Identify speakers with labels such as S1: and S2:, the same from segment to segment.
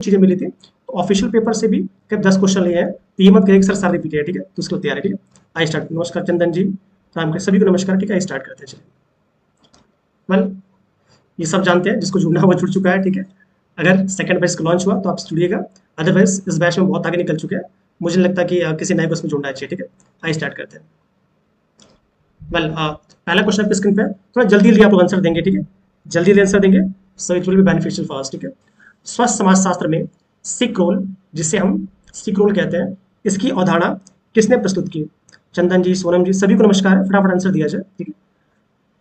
S1: चीजें मिली थी, तो ऑफिशियल पेपर से भी करीब 10 क्वेश्चन लिए हैं, तो ये मत कहिए कि सर सारे रिपीट है, ठीक है, तो उसके लिए तैयार है, ठीक है। I start. नमस्कार चंदन जी, राम के सभी को नमस्कार, ठीक है, स्टार्ट करते हैं। चलिए, वेल ये सब जानते हैं, जिसको जुड़ना है वो जुड़ चुका है, ठीक है। अगर सेकंड बैच लॉन्च हुआ तो आप जुड़िएगा, अदरवाइज इस बैच में बहुत आगे निकल चुके हैं, मुझे नहीं लगता कि किसी नए को इसमें जुड़ना चाहिए, ठीक है। आइए स्टार्ट करते हैं। वेल पहला क्वेश्चन आपकी स्क्रीन पे है, थोड़ा जल्दी जल्दी आप लोग आंसर देंगे, ठीक है, जल्दी जल्दी आंसर देंगे, so it will be beneficial for us, ठीक है। स्वस्थ समाजशास्त्र में सिक रोल, जिसे हम सिक रोल कहते हैं, इसकी अवधारणा किसने प्रस्तुत की? चंदन जी, सोनम जी, सभी को नमस्कार है, फटाफट आंसर दिया जाए, ठीक है।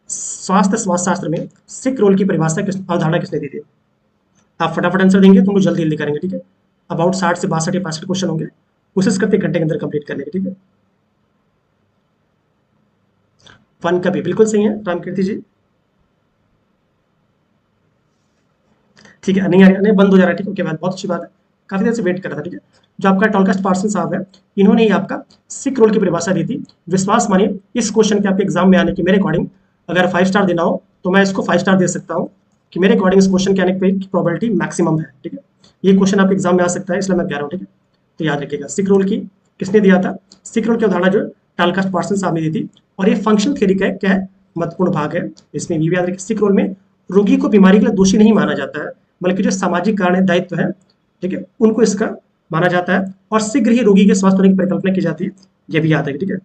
S1: स्वास्थ्य समाजशास्त्र में सिक रोल की परिभाषा अवधारणा किसने दी थी? आप फटाफट आंसर देंगे तो हम जल्दी जल्दी करेंगे, ठीक है। अबाउट 60 से 62 या 65 क्वेश्चन होंगे, कोशिश करते हैं घंटे के अंदर कंप्लीट करने की, ठीक है। फन का भी बिल्कुल सही है, रामकीर्ति जी, ठीक है। नहीं आ रहा, नहीं बंद हो जा रहा है, ठीक है, ओके, बात बहुत अच्छी बात है, काफी देर से वेट कर रहा था, ठीक है। जो आपका टॉलकास्ट पार्सन साहब है, इन्होंने ही आपका सिक रोल की परिभाषा दी थी। विश्वास मानिए इस क्वेश्चन के आपके एग्जाम में आने की मेरे अकॉर्डिंग अगर 5 स्टार देना हो तो मैं इसको 5 स्टार दे सकता हूँ, कि मेरे अकॉर्डिंग इस क्वेश्चन के आने की प्रोबेबिलिटी मैक्सिमम है, ठीक है। ये क्वेश्चन आपके एग्जाम में आ सकता है, इसलिए मैं कह रहा हूँ, ठीक है। तो याद रखिएगा, सिक रोल की किसने दिया था? सिक रोल की अवधारणा जो टालकास्ट पार्सन साहब ने दी थी, और ये फंक्शनल थ्योरी का क्या है, महत्वपूर्ण भाग है। इसमें ये भी याद रखिए, सिक रोल में रोगी को बीमारी के लिए दोषी नहीं माना जाता है, बल्कि जो सामाजिक कारण दायित्व है, ठीक है, उनको इसका माना जाता है, और शीघ्र ही रोगी के स्वस्थ होने की परिकल्पना की जाती है, ये भी याद है, ठीक है।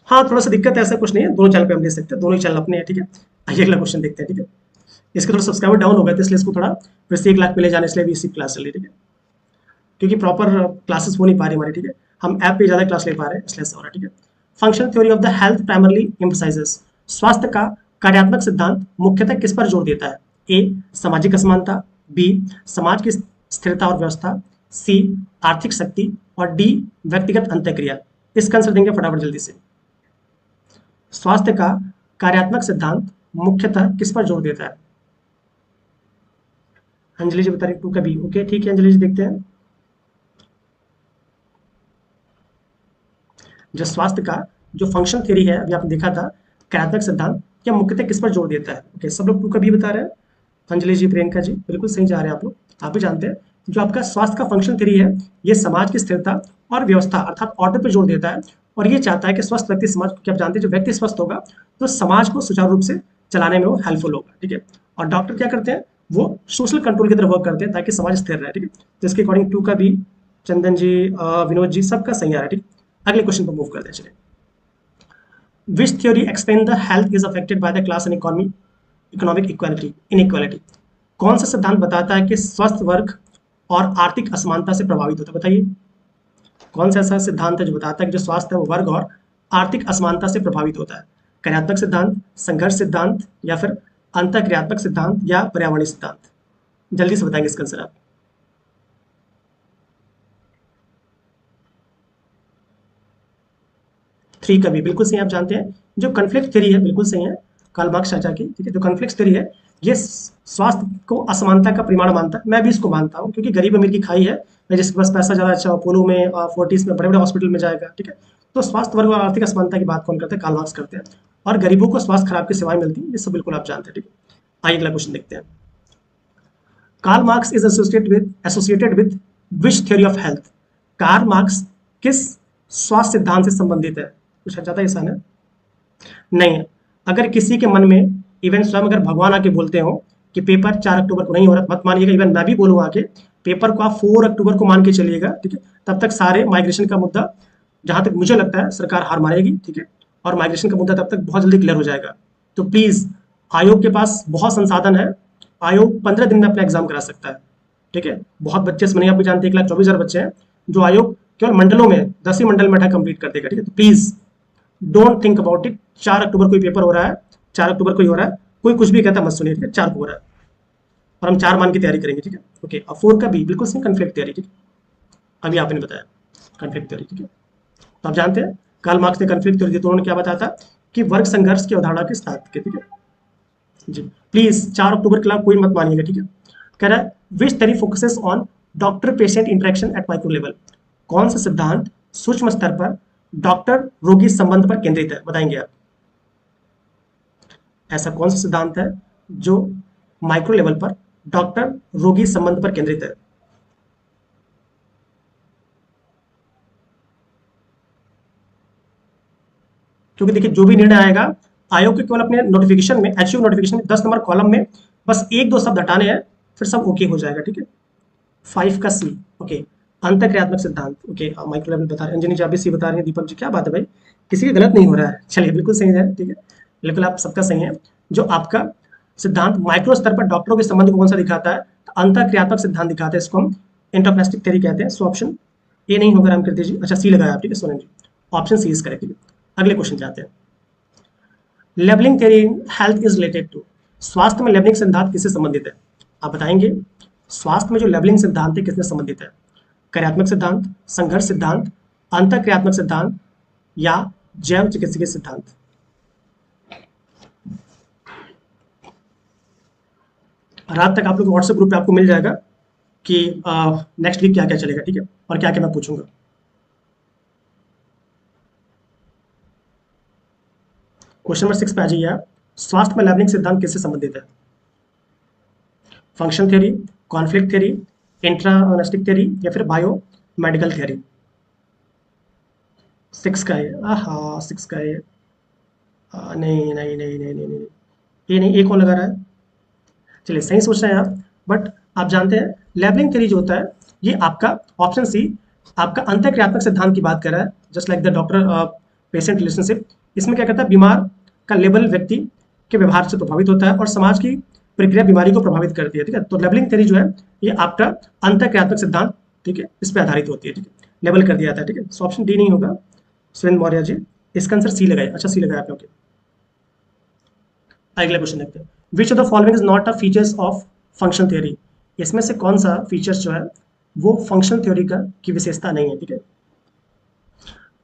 S1: हाँ, थोड़ा सा दिक्कत है, ऐसा कुछ नहीं है, दोनों चैनल पे हम ले सकते हैं, दोनों ही चैनल अपने हैं, ठीक है। आइए अगला क्वेश्चन देखते हैं, ठीक है। इसके थोड़ा सब्सक्राइबर डाउन हो गए थे, इसलिए इसको थोड़ा फिर से 1 लाख पे ले जाने, इसलिए भी इसी क्लास चल रही है, ठीक है, क्योंकि प्रॉपर क्लासेस हो नहीं पा रही हमारी, ठीक है। हम ऐप पे ज़्यादा क्लास ले पा रहे हैं, इसलिए ऐसा हो रहा है, ठीक है। Functional theory of the health primarily emphasises, स्वास्थ्य का कार्यात्मक सिद्धांत मुख्यतः किस पर जोर देता है? ए, सामाजिक असमानता, बी, समाज की स्थिरता और व्यवस्था, सी, आर्थिक शक्ति, और डी, व्यक्तिगत अंतःक्रिया। इसका आंसर देंगे फटाफट जल्दी से। स्वास्थ्य का कार्यात्मक सिद्धांत मुख्यतः किस पर जोर देता है? अंजलि जी बता रही टू का बी, ओके, ठीक है अंजलि जी, देखते हैं। जो स्वास्थ्य का जो फंक्शन थ्योरी है, अभी आपने देखा था, कार्यात्मक सिद्धांत, क्या मुख्यतः किस पर जोर देता है? ओके, सब लोग टू का बी बता रहे हैं। अंजलि जी, प्रियंका जी, बिल्कुल सही जा रहे हैं आप लोग, आप भी जानते हैं। जो आपका स्वास्थ्य का फंक्शन थ्योरी है, ये समाज की स्थिरता और व्यवस्था अर्थात ऑर्डर पर जोर देता है, और ये चाहता है कि स्वस्थ व्यक्ति समाज, क्योंकि आप जानते हैं जो व्यक्ति स्वस्थ होगा तो समाज को सुचारू रूप से चलाने में वो हेल्पफुल होगा, ठीक है। और डॉक्टर क्या करते हैं, वो सोशल कंट्रोल की तरफ वर्क करते हैं ताकि समाज स्थिर रहे, ठीक है। तो इसके अकॉर्डिंग टू का भी, चंदन जी, विनोद जी, सबका सही आ रहा है, ठीक। अगले क्वेश्चन पर मूव करते हैं, चलिए। विच theory explain the health is affected by the class and economy economic equality inequality? कौन सा सिद्धांत बताता है कि स्वस्थ वर्ग और आर्थिक असमानता से प्रभावित होता है? बताइए, कौन सा ऐसा सिद्धांत है जो बताता है कि जो स्वास्थ्य है वो वर्ग और आर्थिक असमानता से प्रभावित होता है? कार्यात्मक सिद्धांत, संघर्ष सिद्धांत, या फिर अंतःक्रियात्मक सिद्धांत, या पर्यावरणीय सिद्धांत? जल्दी से बताएंगे इसका आंसर आप। 3 का भी बिल्कुल सही, आप जानते हैं जो कन्फ्लिक्ट थ्योरी है, बिल्कुल सही है, कार्ल मार्क्स चाचा की, ठीक है। जो कन्फ्लिक्ट थ्योरी है, ये स्वास्थ्य को असमानता का परिमाण मानता है, मैं भी इसको मानता हूँ, क्योंकि गरीब अमीर की खाई है, मैं जिसके पास पैसा ज़्यादा अच्छा अपोलो में फोर्टिस में बड़े बड़े हॉस्पिटल में जाएगा, ठीक है। तो स्वास्थ्य वर्ग और आर्थिक असमानता की बात कौन करते हैं? कार्ल मार्क्स करते हैं। और गरीबों को स्वास्थ्य खराब की सेवाएं मिलती हैं, ये सब बिल्कुल आप जानते हैं, ठीक है। आइए अगला क्वेश्चन देखते हैं। Karl Marx is associated with which theory of health? Karl Marx किस स्वास्थ्य सिद्धांत से संबंधित है? कुछ ज्यादा आसान है नहीं। अगर किसी के मन में, इवन स्वयं अगर भगवान आके बोलते हो कि पेपर 4 अक्टूबर को नहीं हो रहा, मत मानिएगा, इवन मैं भी बोलूँ आके पेपर को आप 4 अक्टूबर को मान के चलिएगा, ठीक है। तब तक सारे माइग्रेशन का मुद्दा, जहां तक मुझे लगता है, सरकार हार मानेगी, ठीक है। और माइग्रेशन का मुद्दा तब तक बहुत जल्दी क्लियर हो जाएगा। तो प्लीज, आयोग के पास बहुत संसाधन है, आयोग 15 दिन में अपना एग्जाम करा सकता है, ठीक है। बहुत बच्चे इसमें नहीं, आप भी जानते हैं 1,24,000 बच्चे हैं, जो आयोग केवल मंडलों में 10 ही मंडल में बैठा कंप्लीट कर देगा, ठीक है। तो please don't think about it. 4 अक्टूबर को पेपर हो रहा है, 4 अक्टूबर को ही हो रहा है, कोई कुछ भी कहता मत सुनिए, ठीक है। 4 को हो रहा है और हम 4 मान की तैयारी करेंगे, ठीक है। ओके, अब 4 का भी बिल्कुल सही, कन्फ्लिक्ट तैयारी, ठीक है। अभी आपने बताया कन्फ्लिक्ट तैयारी, ठीक है। तो आप जानते हैं कार्ल मार्क्स ने कन्फ्लिक्ट थ्योरी दी, तो उन्होंने क्या बताया था कि वर्ग संघर्ष की अवधारणा की स्थापित की, ठीक है जी। प्लीज 4 अक्टूबर के खिलाफ कोई मत मानिएगा, ठीक है। कह रहा है विच theory focuses on doctor patient interaction eight micro level? कौन सा सिद्धांत सूक्ष्म स्तर पर डॉक्टर रोगी संबंध पर केंद्रित है? बताएंगे आप। ऐसा कौन सा सिद्धांत है जो माइक्रो लेवल पर डॉक्टर रोगी संबंध पर केंद्रित है। क्योंकि देखिए जो भी निर्णय आएगा आयोग के केवल अपने नोटिफिकेशन में, एचयू नोटिफिकेशन में 10 नंबर कॉलम में बस एक दो शब्द हटाने हैं, फिर सब ओके हो जाएगा। ठीक है, 5 का सी। ओके, अंतःक्रियात्मक सिद्धांत। ओके, माइक्रो लेवल बता रहे हैं, अंजनी जी आप भी सी बता रहे हैं, दीपक जी क्या बात है भाई, किसी का गलत नहीं हो रहा है। चलिए बिल्कुल सही है। ठीक है, बिल्कुल आप सबका सही है। जो आपका सिद्धांत माइक्रो स्तर पर डॉक्टरों के संबंध को कौन सा दिखाता है, तो अंतःक्रियात्मक सिद्धांत दिखाता है, इसको हम इंटरप्लास्टिक थ्योरी कहते हैं। सो ऑप्शन ए नहीं होगा रामकृति जी, अच्छा सी लगाया आप। ठीक है Sonam ji, option C is correct. अगले क्वेश्चन जाते हैं। Labelling theory health is related to, स्वास्थ्य में लेबलिंग सिद्धांत किससे संबंधित है, आप बताएंगे। स्वास्थ्य में जो लेबलिंग सिद्धांत है किससे संबंधित है, कार्यात्मक सिद्धांत, संघर्ष सिद्धांत, अंतःक्रियात्मक सिद्धांत या जैव चिकित्सकीय सिद्धांत। रात तक आप लोग व्हाट्सएप ग्रुप पे आपको मिल जाएगा कि नेक्स्ट वीक क्या क्या चलेगा। ठीक है, और क्या क्या मैं पूछूंगा। क्वेश्चन नंबर 6 पे आ जाइए आप। स्वास्थ्य में लेबलिंग सिद्धांत किससे संबंधित है, function theory, conflict theory, interactionist theory या फिर बायो मेडिकल थ्योरी। 6 का है, हाँ 6 का है। नहीं नहीं नहीं नहीं नहीं नहीं, ये नहीं, एक और लगा रहा है। चलिए सही सोच रहे हैं आप, बट आप जानते हैं लेबलिंग थ्योरी जो होता है ये आपका ऑप्शन सी आपका अंतःक्रियात्मक सिद्धांत की बात कर रहा है, just like the doctor patient relationship. इसमें क्या कहता है, बीमार का लेबल व्यक्ति के व्यवहार से प्रभावित होता है और समाज की प्रक्रिया बीमारी को प्रभावित करती है। ठीक है, तो लेबलिंग थ्योरी जो है ये आपका अंतःक्रियात्मक सिद्धांत, ठीक है, इस पर आधारित होती है। ठीक है, लेबल कर दिया जाता है। ठीक है, सो ऑप्शन डी नहीं होगा सुरेंद्र मौर्य जी, इसका आंसर सी लगाए। अच्छा सी लगाया आपने, ओके। अगला क्वेश्चन देखते हैं। Which of the following is not a features of function theory, इसमें से कौन सा फीचर्स जो है वो फंक्शन थ्योरी का की विशेषता नहीं है। ठीक है,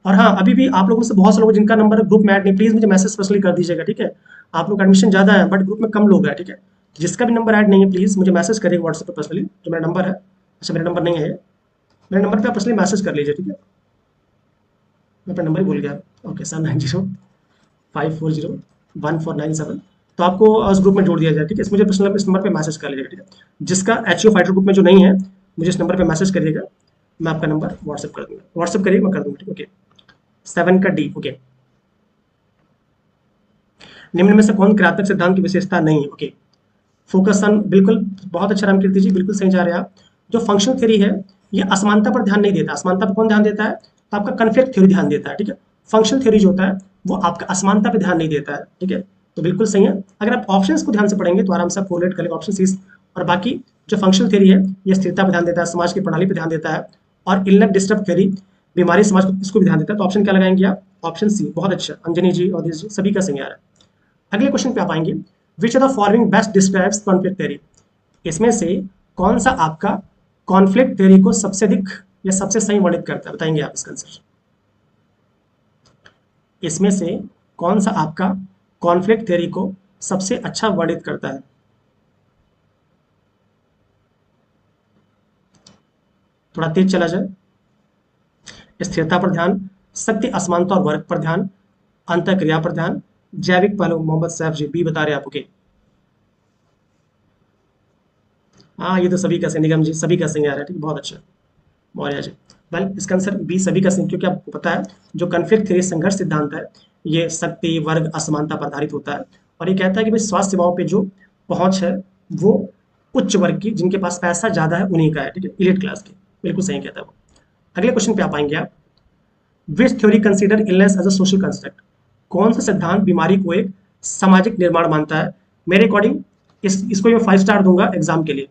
S1: और हाँ अभी भी आप लोगों में से बहुत से लोग जिनका नंबर ग्रुप में ऐड नहीं, प्लीज मुझे मैसेज पर्सनली कर दीजिएगा। ठीक है, आप लोग एडमिशन ज़्यादा है बट ग्रुप में कम लोग हैं। ठीक है, तो जिसका भी नंबर ऐड नहीं है प्लीज़ मुझे मैसेज करिएगा व्हाट्सएप पे पर्सनली, जो मेरा नंबर है। अच्छा मेरा नंबर नहीं है, मेरे नंबर पे आप पर्सनली मैसेज कर लीजिए। ठीक है, मैं अपना नंबर ही भूल गया। ओके 7905401497, तो आपको उस ग्रुप में जोड़ दिया जाए। ठीक है, मुझे पर्सनल इस नंबर पे मैसेज कर लीजिएगा। ठीक है, जिसका एचयू फाइटर ग्रुप में जो नहीं है मुझे इस नंबर पे मैसेज करिएगा, मैं आपका नंबर व्हाट्सएप कर दूंगा। व्हाट्सएप करिए मैं कर दूंगा। ठीक है, ओके 7 का डी। ओके, निम्न में से कौन क्रियात्मक सिद्धांत की विशेषता नहीं है। ओके, फोकस ऑन, बिल्कुल बहुत अच्छा रामकीर्ति जी, बिल्कुल सही जा रहे हैं आप। जो फंक्शनल थ्योरी है ये असमानता पर ध्यान नहीं देता। असमानता पर कौन ध्यान देता है, तो आपका कन्फ्लिक्ट थ्योरी ध्यान देता है। ठीक है, फंक्शनल थ्योरी जो होता है वो आपका असमानता पर ध्यान नहीं देता है। ठीक है, तो बिल्कुल सही है। अगर आप ऑप्शंस को ध्यान से पढ़ेंगे तो आराम से आप कोरिलेट करेंगे ऑप्शन सी। और बाकी जो फंक्शनल थ्योरी है ये स्थिरता पर ध्यान देता है, समाज की प्रणाली पर ध्यान देता है, और इलनेस डिस्टर्ब थ्योरी बीमारी समाज को इसको भी ध्यान देता है। तो ऑप्शन क्या लगाएंगे आप, ऑप्शन सी। बहुत अच्छा अंजनी जी और जी सभी का सही आ रहा है। अगले क्वेश्चन पे आप आएंगे। विच of the following best describes conflict theory, इसमें से कौन सा आपका कॉन्फ्लिक्ट थ्योरी को सबसे अधिक या सबसे सही वर्णित करता है, बताएंगे आप इसका आंसर। इसमें से कौन सा आपका कॉन्फ्लिक्ट थ्योरी को सबसे अच्छा वर्णित करता है, थोड़ा तेज चला जाए। स्थिरता पर ध्यान, सत्य असमानता और वर्ग पर ध्यान, अंतःक्रिया पर ध्यान, जैविक पहलू। मोहम्मद सैफ जी बी बता रहे हैं आपके। हाँ ये तो सभी का सही, निगम जी सभी का सही आ रहा है। ठीक है, बहुत अच्छा मौर्य जी। वेल इसका आंसर बी सभी का सही, क्योंकि आपको पता है जो कन्फ्लिक्ट थ्योरी संघर्ष सिद्धांत है ये शक्ति वर्ग असमानता पर आधारित होता है, और ये कहता है कि भाई स्वास्थ्य सेवाओं पे जो पहुंच है वो उच्च वर्ग की, जिनके पास पैसा ज्यादा है उन्हीं का है। ठीक है, इलीट क्लास की, बिल्कुल सही कहता है वो। अगले क्वेश्चन पे आप आएंगे आप। Which theory consider illness as a social construct, कौन सा सिद्धांत बीमारी को एक सामाजिक निर्माण मानता है। मेरे अकॉर्डिंग इसको मैं 5 स्टार दूंगा एग्जाम के लिए।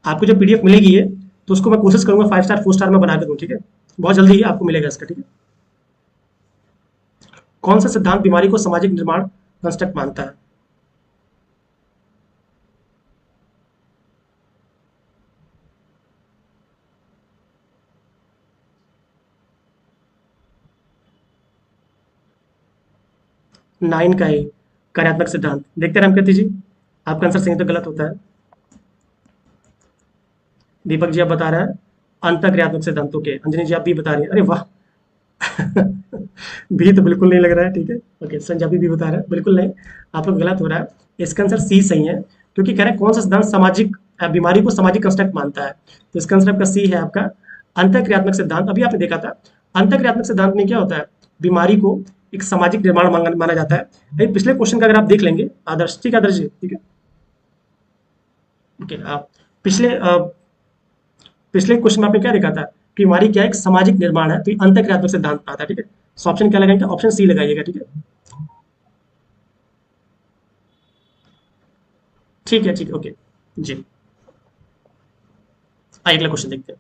S1: आपको जब पीडीएफ मिलेगी ये तो उसको मैं कोशिश करूंगा 5 स्टार 4 स्टार में बना के दूं। ठीक है, बहुत जल्दी ही आपको मिलेगा इसका। ठीक है, कौन सा सिद्धांत बीमारी को सामाजिक निर्माण कंस्ट्रक्ट मानता है। नाइन का है कार्यात्मक सिद्धांत। देखते हैं रामकृति जी, आपका आंसर सही तो गलत होता है। दीपक जी आप बता रहे हैं अंतःक्रियात्मक सिद्धांतों के, अंजनी जी आप भी बता रही हैं, अरे वाह भी तो बिल्कुल नहीं लग रहा है। ठीक है, ओके संजाबी भी बता रहा है बिल्कुल नहीं, आप लोग गलत हो रहा है। इसका आंसर सी सही है, क्योंकि कह रहे हैं कौन सा सिद्धांत सामाजिक बीमारी को सामाजिक कंस्ट्रक्ट मानता है, तो इसका आंसर आपका सी है आपका अंतःक्रियात्मक सिद्धांत। अभी आपने देखा था अंतःक्रियात्मक सिद्धांत में क्या होता है, बीमारी को एक सामाजिक निर्माण माना जाता है। लेकिन पिछले क्वेश्चन का अगर आप देख लेंगे आदर्श, ठीक है आदर्श जी, ठीक है ओके, आप पिछले पिछले क्वेश्चन में आपने क्या देखा था कि बीमारी क्या है, एक सामाजिक निर्माण है, तो ये अंतःक्रियात्मक सिद्धांत में आता है, ठीक है। सो ऑप्शन क्या लगाएंगे, ऑप्शन सी लगाइएगा, ठीक है। ठीक है, ठीक है, ओके जी। आइए अगला क्वेश्चन देखते हैं।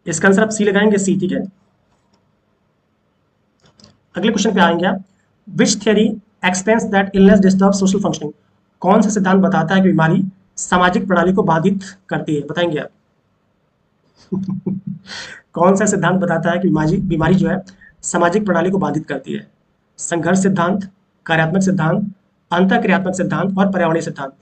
S1: इसका आंसर आप सी लगाएंगे, सी, ठीक है। अगले क्वेश्चन पे आएंगे आप, which theory explains that illness disturb social functioning, कौन सा सिद्धांत बताता है कि बीमारी सामाजिक प्रणाली को बाधित करती है, बताएंगे आप। कौन सा सिद्धांत बताता है कि बीमारी बीमारी जो है सामाजिक प्रणाली को बाधित करती है, संघर्ष सिद्धांत, कार्यात्मक सिद्धांत, अंतःक्रियात्मक सिद्धांत और पर्यावरणीय सिद्धांत।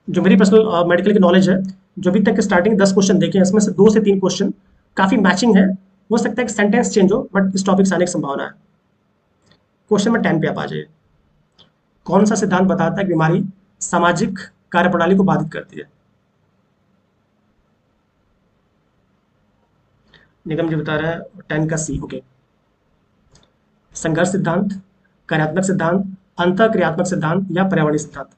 S1: जो मेरी पर्सनल मेडिकल की नॉलेज है, जो अभी तक स्टार्टिंग 10 क्वेश्चन देखे हैं, इसमें से 2 से 3 क्वेश्चन काफी मैचिंग है। हो सकता है कि सेंटेंस चेंज हो, बट इस टॉपिक से आने की संभावना है। क्वेश्चन नंबर 10 पे आप आ जाइए। कौन सा सिद्धांत बताता है कि बीमारी सामाजिक कार्यप्रणाली को बाधित करती है। निगम जी बता रहा है 10 का सी, ओके। संघर्ष सिद्धांत, कार्यात्मक सिद्धांत, अंतःक्रियात्मक सिद्धांत या पर्यावरणीय सिद्धांत।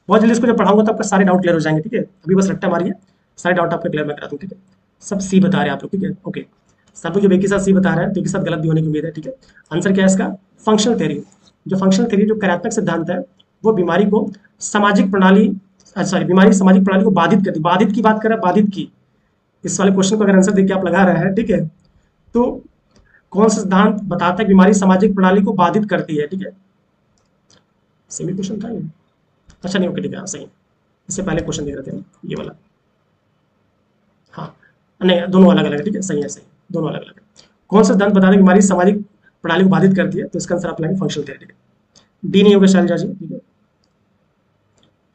S1: बहुत जल्दी इसको जब पढ़ाऊंगा तो आपका सारे डाउट क्लियर हो जाएंगे, ठीक है। अभी बस रट्टा मारिए, सारे डाउट आपके क्लियर मैं करा दूँ, ठीक है। सब सी बता रहे हैं आप लोग, ठीक है, ओके। सब लोग जो एक ही साथ सी बता रहे हैं, तो एक ही साथ गलत भी होने की उम्मीद है, ठीक है। आंसर क्या है इसका, फंक्शनल थ्योरी। जो फंक्शनल थ्योरी, जो कार्यात्मक सिद्धांत है, वो बीमारी को सामाजिक प्रणाली, सॉरी, बीमारी सामाजिक प्रणाली को बाधित करती, बाधित की बात कर रहा है, बाधित की। इस वाले क्वेश्चन को अगर आंसर देख के आप लगा रहे हैं, ठीक है, तो कौन सा सिद्धांत बताता है कि बीमारी सामाजिक प्रणाली को बाधित करती है, ठीक है। सेमी क्वेश्चन था ये, अच्छा नहीं, ओके ठीक है, हाँ, सही है। इससे पहले क्वेश्चन दे रहे थे ना, ये वाला, हाँ, नहीं दोनों अलग अलग है, ठीक है, सही है, सही, दोनों अलग अलग है। कौन सा सिद्धांत बताता है कि बीमारी सामाजिक प्रणाली को बाधित करती है, तो इसका आंसर आप लाएंगे फंक्शनल थ्योरी, ठीक है। डी नहीं होगा शैलजा जी, ठीक है।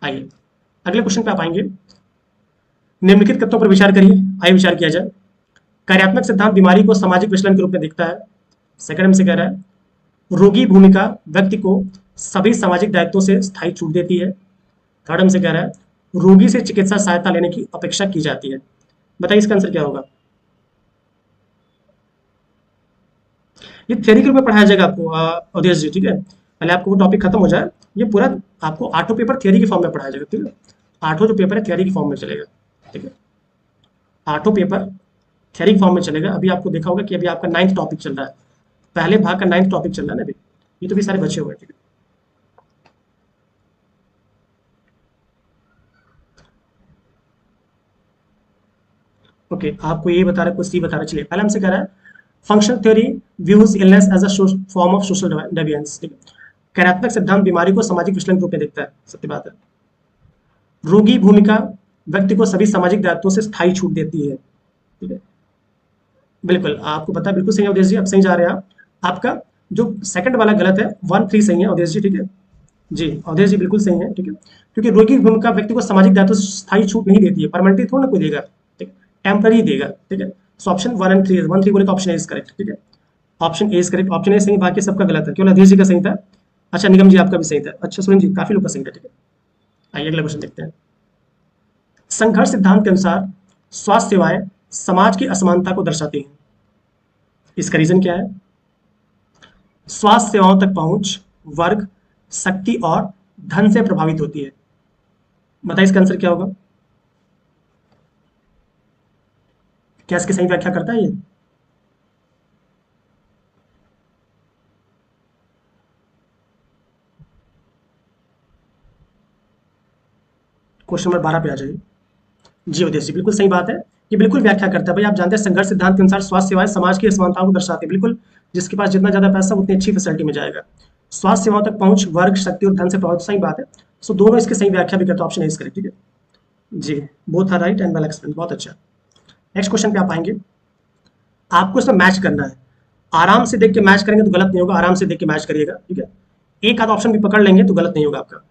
S1: आइए अगले क्वेश्चन पे आप आएंगे। निम्नलिखित तत्वों पर विचार करिए, आइए विचार किया जाए। कार्यात्मक सिद्धांत बीमारी को सामाजिक विचलन के रूप में दिखता है। सेकंड में से कह रहा है रोगी भूमिका व्यक्ति को सभी सामाजिक दायित्वों से स्थायी छूट देती है। थर्ड में से कह रहा है रोगी से चिकित्सा सहायता लेने की अपेक्षा की जाती है। बताइए इसका आंसर क्या होगा। ये थ्योरी के रूप में पढ़ाया जाएगा आपको अवधेश जी, ठीक है। पहले आपको वो टॉपिक खत्म हो जाए, ये पूरा आपको आठों पेपर थ्योरी के फॉर्म में पढ़ाया जाएगा, ठीक है। आठों जो पेपर है थ्योरी के फॉर्म में चलेगा, ठीक है। आठों पेपर थ्योरी के फॉर्म में चलेगा। अभी आपको देखा होगा कि अभी आपका 9th टॉपिक चल रहा है, पहले भाग का 9th टॉपिक चल रहा है ना अभी, ये तो भी सारे बचे हुए हैं, ठीक है। ओके, आपको ये बता रहा है, कुछ सी बता रहा है, चलिए पहले हमसे कह रहा है functional theory views illness as a form of social deviance, ठीक है। कार्यात्मक सिद्धांत बीमारी को सामाजिक विचलन के रूप में देखता है, सत्य बात है। रोगी भूमिका व्यक्ति को सभी सामाजिक दायित्वों से स्थायी छूट देती है, ठीक है। बिल्कुल आपको पता है, बिल्कुल सही है अवधेश जी, आप सही जा रहे हैं आप। आपका जो सेकंड वाला गलत है, 1 3 सही है अवधेश जी, ठीक है। जी अवधेश जी बिल्कुल सही है, ठीक है। क्योंकि रोगी की भूमिका व्यक्ति को सामाजिक दायित्व से स्थायी छूट नहीं देती है, परमानेंटली थोड़ा ना कोई देगा, ठीक है, टेम्पररी देगा, ठीक है। सो ऑप्शन 1 और 3, 1 3 बोले तो ऑप्शन ए इज करेक्ट, ठीक है। Option A is correct, option A सही, बाकी सबका गलत है, केवल अवधेश जी का सही था। अच्छा निगम जी आपका भी सही था, अच्छा सुरेंद्र जी काफी लोग का सही था, ठीक है। आइए अगला क्वेश्चन देखते हैं। संघर्ष सिद्धांत के अनुसार स्वास्थ्य सेवाएं समाज की असमानता को दर्शाती हैं। इसका रीजन क्या है। स्वास्थ्य सेवाओं तक पहुंच वर्ग, शक्ति और धन से प्रभावित होती है। बताइए इसका आंसर क्या होगा। क्या इसकी सही व्याख्या करता है ये। क्वेश्चन नंबर 12 पे आ जाइए। जी उदय जी बिल्कुल सही बात है, ये बिल्कुल व्याख्या करता है। भाई आप जानते हैं संघर्ष सिद्धांत के अनुसार स्वास्थ्य सेवाएं समाज की असमानताओं को दर्शाती है, बिल्कुल। जिसके पास जितना ज्यादा पैसा उतनी अच्छी फैसिलिटी में जाएगा। स्वास्थ्य सेवाओं तक पहुंच वर्ग, शक्ति और धन से प्रभावित, सही बात है। सो दोनों इसकी सही व्याख्या भी करते हैं, ऑप्शन इज करेक्ट, ठीक है। जी both are right and well explain, बहुत अच्छा। नेक्स्ट क्वेश्चन पे आप आएंगे। आपको इसमें मैच करना है। आराम से देख के मैच करेंगे तो गलत नहीं होगा, आराम से देख के मैच करिएगा, ठीक है। एक आध ऑप्शन भी पकड़ लेंगे तो गलत नहीं होगा आपका।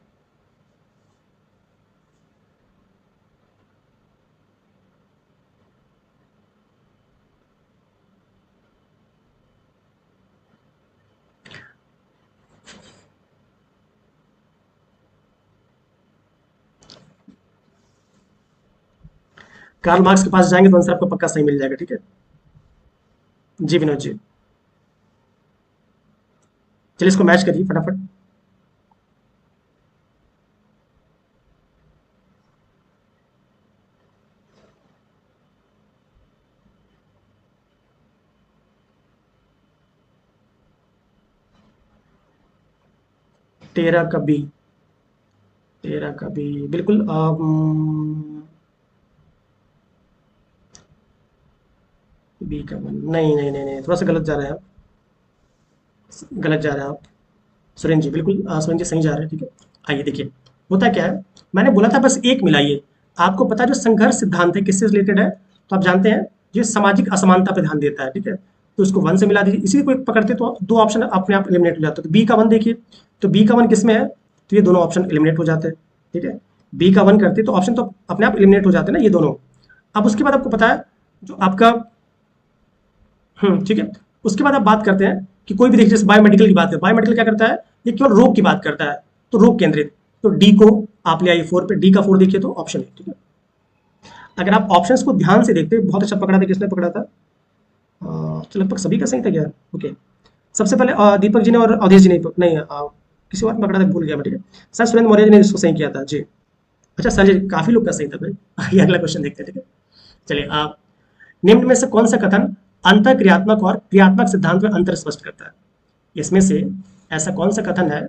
S1: कार्ल मार्क्स के पास जाएंगे तो आंसर आपको पक्का सही मिल जाएगा, ठीक है। जी विनोद जी, चलिए इसको मैच करिए फटाफट। तेरह का बी, तेरह का बी बिल्कुल बी का वन, नहीं नहीं नहीं नहीं, थोड़ा सा गलत जा रहे हैं आप, गलत जा रहे हैं आप। सुरेंद्र जी बिल्कुल, सुरेंद्र जी सही जा रहे हैं, ठीक है। आइए देखिए, होता क्या है, मैंने बोला था बस एक मिलाइए। आपको पता है जो संघर्ष सिद्धांत है किससे रिलेटेड है, तो आप जानते हैं ये सामाजिक असमानता पर ध्यान देता है, ठीक है। तो इसको वन से मिला दीजिए, इसी को एक पकड़ते तो दो ऑप्शन अपने आप एलिमिनेट हो जाते हैं। तो बी का वन देखिए, तो बी का वन किस में है, तो ये दोनों ऑप्शन एलिमिनेट हो जाते हैं, ठीक है। बी का वन करते तो ऑप्शन तो अपने आप एलिमिनेट हो जाते हैं ना ये दोनों। अब उसके बाद आपको पता है जो आपका, ठीक है। उसके बाद आप बात करते हैं कि कोई भी देखिए, जैसे बायोमेडिकल की बात है, बायोमेडिकल क्या करता है, ये केवल रोग की बात करता है, तो रोग केंद्रित, तो डी को आप ले आइए फोर पे, डी का फोर देखिए तो ऑप्शन है, ठीक है। अगर आप ऑप्शंस को ध्यान से देखते, बहुत अच्छा पकड़ा था, किसने पकड़ा था, तो लगभग सभी का सही था क्या, ओके। सबसे पहले दीपक जी ने और अवधेश जी ने, नहीं किसी और ने पकड़ा था, भूल गया मैं, ठीक है। सर सुरेंद्र मौर्य जी ने इसको सही किया था जी। अच्छा सर जी, काफी लोग का सही था भाई। ये अगला क्वेश्चन देखते हैं, ठीक है। चलिए आप, निम्न में से कौन सा कथन अंतःक्रियात्मक और क्रियात्मक सिद्धांत में अंतर स्पष्ट करता है। इसमें से ऐसा कौन सा कथन है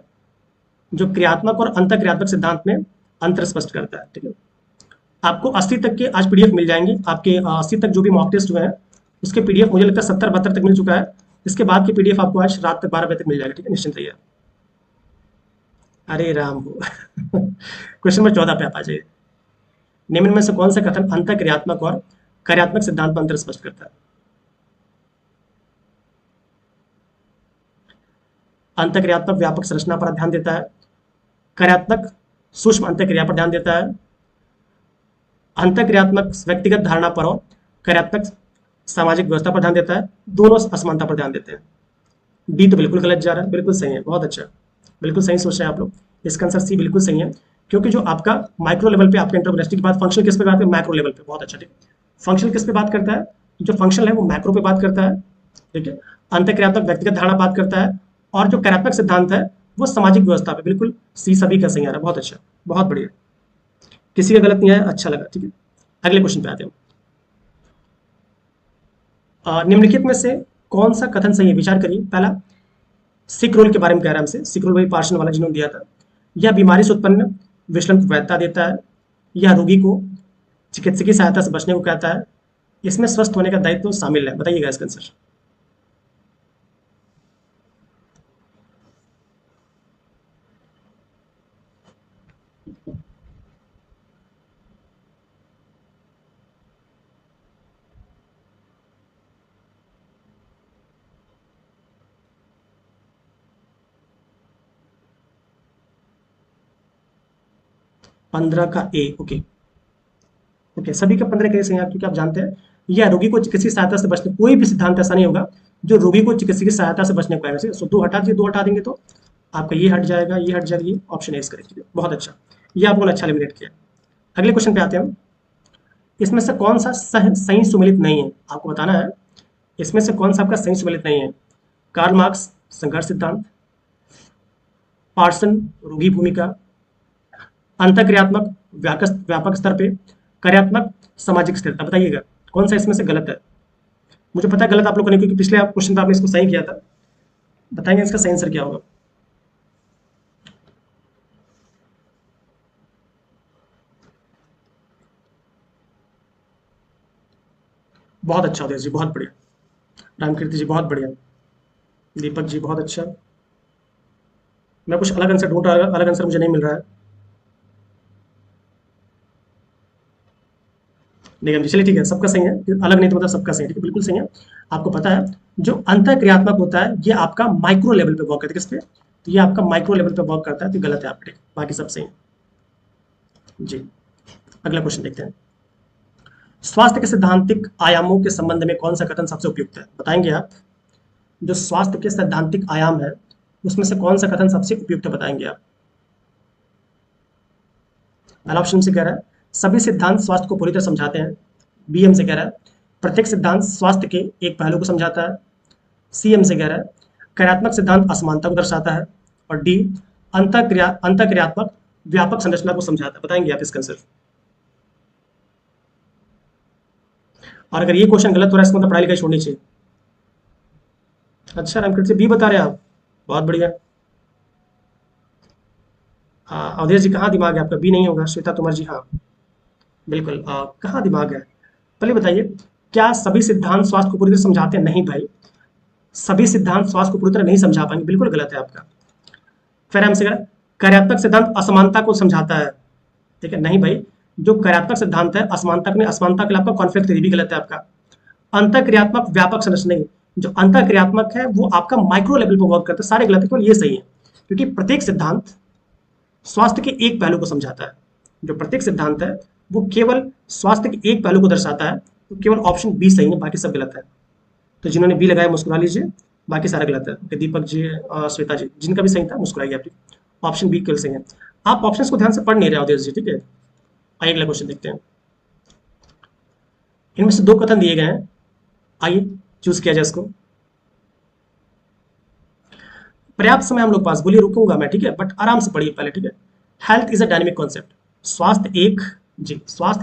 S1: जो क्रियात्मक और अंतःक्रियात्मक सिद्धांत में अंतर स्पष्ट करता है, ठीक है। आपको 80 तक के आज पीडीएफ मिल जाएंगे, आपके 80 तक जो भी मॉक टेस्ट हुए हैं उसके पीडीएफ मुझे लगता है 70-72 तक मिल चुका है। इसके बाद की पीडीएफ आपको आज रात तक 12 बजे तक मिल जाएगा, ठीक है, निश्चिंत रहिए। अरे राम हो। क्वेश्चन नंबर 14 पे आप आ जाइए। निम्न में से कौन सा कथन अंतःक्रियात्मक और कार्यात्मक सिद्धांत में अंतर स्पष्ट करता है। अंतःक्रियात्मक व्यापक संरचना पर ध्यान देता है, कार्यात्मक सूक्ष्म अंतःक्रिया पर ध्यान देता है, अंतःक्रियात्मक व्यक्तिगत धारणा पर और कार्यात्मक सामाजिक व्यवस्था पर ध्यान देता है, दोनों असमानता पर ध्यान देते हैं। डी तो बिल्कुल गलत जा रहा है, बिल्कुल सही है, बहुत अच्छा, बिल्कुल सही सोच रहे हैं आप लोग। इसका आंसर सी बिल्कुल सही है, क्योंकि जो आपका माइक्रो लेवल पे आपका इंटरप्रेस्टिक की बात, फंक्शनल किस पे बात है, मैक्रो लेवल पे, बहुत अच्छा, ठीक। फंक्शनल किस पे बात करता है, जो फंक्शनल है वो मैक्रो पे बात करता है, ठीक है। अंतःक्रियात्मक व्यक्तिगत धारणा बात करता है, और जो कार्यात्मक सिद्धांत है वो सामाजिक व्यवस्था पे, बिल्कुल सी सभी का सही आ रहा है, बहुत अच्छा, बहुत बढ़िया, किसी का गलत नहीं आया, अच्छा लगा, ठीक है। अगले क्वेश्चन पे आते हैं। निम्नलिखित में से कौन सा कथन सही है, विचार करिए। पहला, सिक रोल के बारे में कह रहा है हमसे, सिक रोल वही पार्सन वाला जिन्होंने दिया था। यह बीमारी से उत्पन्न विषम को वैधता देता है, यह रोगी को चिकित्सकीय सहायता से बचने को कहता है, इसमें स्वस्थ होने का दायित्व शामिल है, बताइएगा इसका आंसर। 15 का ए, ओके। ओके, सभी का 15 कैसे हैं, क्योंकि आप जानते हैं यह रोगी को चिकित्सीय सहायता से बचने, कोई भी सिद्धांत ऐसा नहीं होगा जो रोगी को चिकित्सीय सहायता से बचने को है। सो दो हटा दीजिए, दो हटा देंगे तो आपका ये हट जाएगा, ये हट जाएगा, ये ऑप्शन ए इसका करेक्ट, बहुत अच्छा, ये आपको अच्छा एलिमिनेट किया। अगले क्वेश्चन पे आते हैं हम। इसमें से कौन सा सही सुमेलित नहीं है, आपको बताना है। इसमें से कौन सा आपका सही सुमेलित नहीं है। कार्ल मार्क्स संघर्ष सिद्धांत, पार्सन रोगी भूमिका, अंतःक्रियात्मक व्यापक स्तर पे, कार्यात्मक सामाजिक स्थिरता, बताइएगा कौन सा इसमें से गलत है। मुझे पता है गलत आप लोग ने, क्योंकि पिछले क्वेश्चन पे आपने इसको सही किया था। बताएंगे इसका सही आंसर क्या होगा। बहुत अच्छा उदय जी, बहुत बढ़िया। रामकीर्ति जी बहुत बढ़िया। दीपक जी बहुत अच्छा। मैं कुछ अलग आंसर ढूंढ रहा, अलग आंसर मुझे नहीं मिल रहा है। निगम जी, चलिए ठीक है, सबका सही है, अलग नहीं तो मतलब सबका सही है, ठीक है, बिल्कुल सही है। आपको पता है जो अंतर क्रियात्मक होता है ये आपका माइक्रो लेवल पे वर्क करता है, किस पे, तो ये आपका माइक्रो लेवल पे वर्क करता है, तो गलत है आपके, बाकी सब सही है जी। अगला क्वेश्चन देखते हैं। स्वास्थ्य के सैद्धांतिक आयामों के संबंध में कौन सा कथन सबसे उपयुक्त है, बताएंगे आप। जो स्वास्थ्य के सैद्धांतिक आयाम है उसमें से कौन सा कथन सबसे उपयुक्त है, बताएंगे आप। पहला ऑप्शन से कह रहा है सभी सिद्धांत स्वास्थ्य को पूरी तरह समझाते हैं, बी हमसे कह रहा है प्रत्येक सिद्धांत स्वास्थ्य के एक पहलू को समझाता है। सी हमसे कह रहा है कार्यात्मक सिद्धांत असमानता को दर्शाता है। और डी अंतःक्रियात्मक व्यापक संरचना को समझाता है। बताएंगे आप इसका आंसर। और अगर ये क्वेश्चन गलत हो रहा है इसका मतलब पढ़ाई लिखाई छोड़नी चाहिए। अच्छा रामकृष्ण जी बी बता रहे हैं आप, बहुत बढ़िया। हाँ अवधेश जी कहाँ दिमाग है आपका, बी नहीं होगा। श्वेता तोमर जी हाँ बिल्कुल, कहाँ दिमाग है। पहले बताइए क्या सभी सिद्धांत स्वास्थ्य को पूरी तरह समझाते हैं? नहीं भाई, सभी सिद्धांत स्वास्थ्य को पूरी तरह नहीं समझा पाएंगे, बिल्कुल गलत है आपका। फिर हमसे कह कार्यात्मक सिद्धांत असमानता को समझाता है, ठीक है, नहीं भाई, जो कार्यात्मक सिद्धांत है असमानता को नहीं, असमानता के लिए आपका कॉन्फ्लिक्ट थ्योरी भी गलत है आपका। अंतःक्रियात्मक व्यापक संरचना नहीं, जो अंतःक्रियात्मक है वो आपका माइक्रो लेवल पर वर्क करता है, सारे गलत है, केवल ये सही है। क्योंकि प्रत्येक सिद्धांत स्वास्थ्य के एक पहलू को समझाता है। जो प्रत्येक सिद्धांत है वो केवल स्वास्थ्य के एक पहलू को दर्शाता है, तो केवल ऑप्शन बी सही है, बाकी सब गलत है। तो जिन्होंने बी लगाया मुस्कुरा लीजिए, बाकी सारा गलत है। ओके, दीपक जी, श्वेता जी, जिनका भी सही था मुस्कुराइए आप, ऑप्शन बी केवल सही है। आप ऑप्शंस को ध्यान से पढ़ नहीं रहे अवधेश जी, ठीक है। आइए अगला क्वेश्चन देखते हैं। इनमें से दो कथन दिए गए हैं, आइए चूज किया जाए इसको। पर्याप्त समय हम लोग पास, बोलिए रुकूंगा मैं, ठीक है, बट आराम से पढ़िए पहले, ठीक है। Health is a dynamic concept, स्वास्थ्य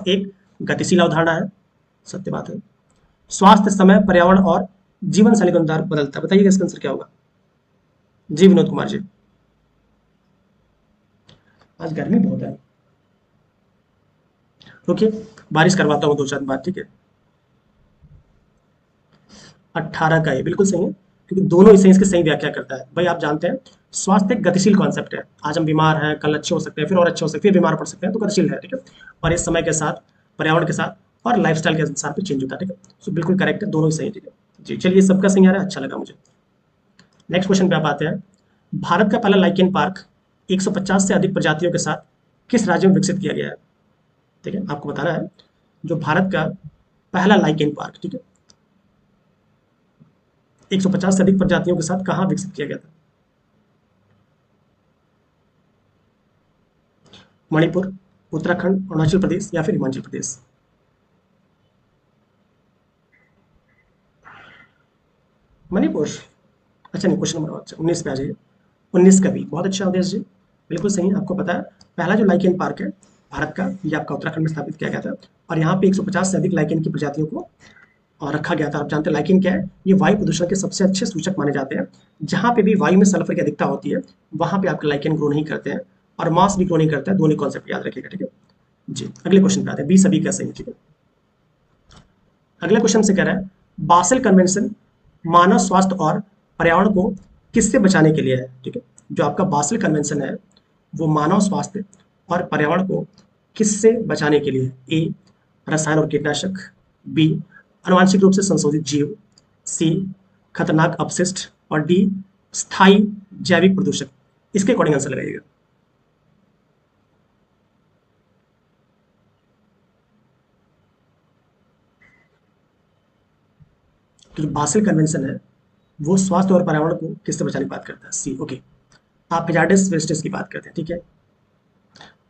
S1: एक गतिशील अवधारणा है, सत्य बात है। स्वास्थ्य समय, पर्यावरण और जीवन शैली के अनुसार बदलता है। बताइए इसका आंसर क्या होगा। जी विनोद कुमार जी, आज गर्मी बहुत है, रुकिए बारिश करवाता हूँ दो चार बार, ठीक है। 18 का ये बिल्कुल सही है, क्योंकि दोनों ही सही, इसकी सही व्याख्या करता है। भाई आप जानते हैं स्वास्थ्य एक गतिशील कॉन्सेप्ट है, आज हम बीमार हैं, कल अच्छे हो सकते हैं, फिर और अच्छे हो सकते हैं, फिर बीमार पड़ सकते हैं, तो गतिशील है, ठीक है। और इस समय के साथ, पर्यावरण के साथ और लाइफस्टाइल के अनुसार भी चेंज होता है, ठीक है। सो बिल्कुल करेक्ट है, दोनों ही सही है, ठीक है जी। चलिए सबका सही आ रहा है, अच्छा लगा मुझे। नेक्स्ट क्वेश्चन पे आप आते हैं। भारत का पहला लाइकेन पार्क 150 से अधिक प्रजातियों के साथ किस राज्य में विकसित किया गया है? ठीक है, आपको बताना है जो भारत का पहला लाइकेन पार्क, ठीक है, 150 से अधिक प्रजातियों के साथ कहाँ विकसित किया गया था? मणिपुर, उत्तराखंड, अरुणाचल प्रदेश या फिर हिमाचल प्रदेश? मणिपुर। अच्छा नहीं, क्वेश्चन नंबर अच्छा 19 पे आ जाइए। 19 का भी बहुत अच्छा उदय जी, बिल्कुल सही है। आपको पता है पहला जो लाइकेन पार्क है भारत का, ये आपका उत्तराखंड में स्थापित किया गया था। और यहाँ पे 150 से अधिक लाइकेन की प्रजातियों को रखा गया था। आप जानते हैं लाइकेन क्या है? ये वायु प्रदूषण के सबसे अच्छे सूचक माने जाते हैं। जहाँ पे भी वायु में सल्फर की अधिकता होती है वहाँ पे आपके लाइकेन ग्रो नहीं करते हैं, और मास भी ग्रो नहीं करता है। दोनों कॉन्सेप्ट याद रखिएगा, ठीक है जी। अगले क्वेश्चन पे आते हैं, बी सभी का सही है, ठीक है। अगला क्वेश्चन से कह रहा है बासेल कन्वेंशन मानव स्वास्थ्य और पर्यावरण को किससे बचाने के लिए है? ठीक है, जो आपका बासेल कन्वेंशन है वो मानव स्वास्थ्य और पर्यावरण को किससे बचाने के लिए? ए रसायन और कीटनाशक, बी आनुवांशिक रूप से संशोधित जीव, सी खतरनाक अपशिष्ट, और डी स्थायी जैविक प्रदूषक। इसके अकॉर्डिंग आंसर लगाइएगा। तो जो बासेल कन्वेंशन है वो स्वास्थ्य और पर्यावरण को किससे बचाने की बात करता है? सी, ओके। आप हजार्डस वेस्टेज की बात करते हैं, ठीक है।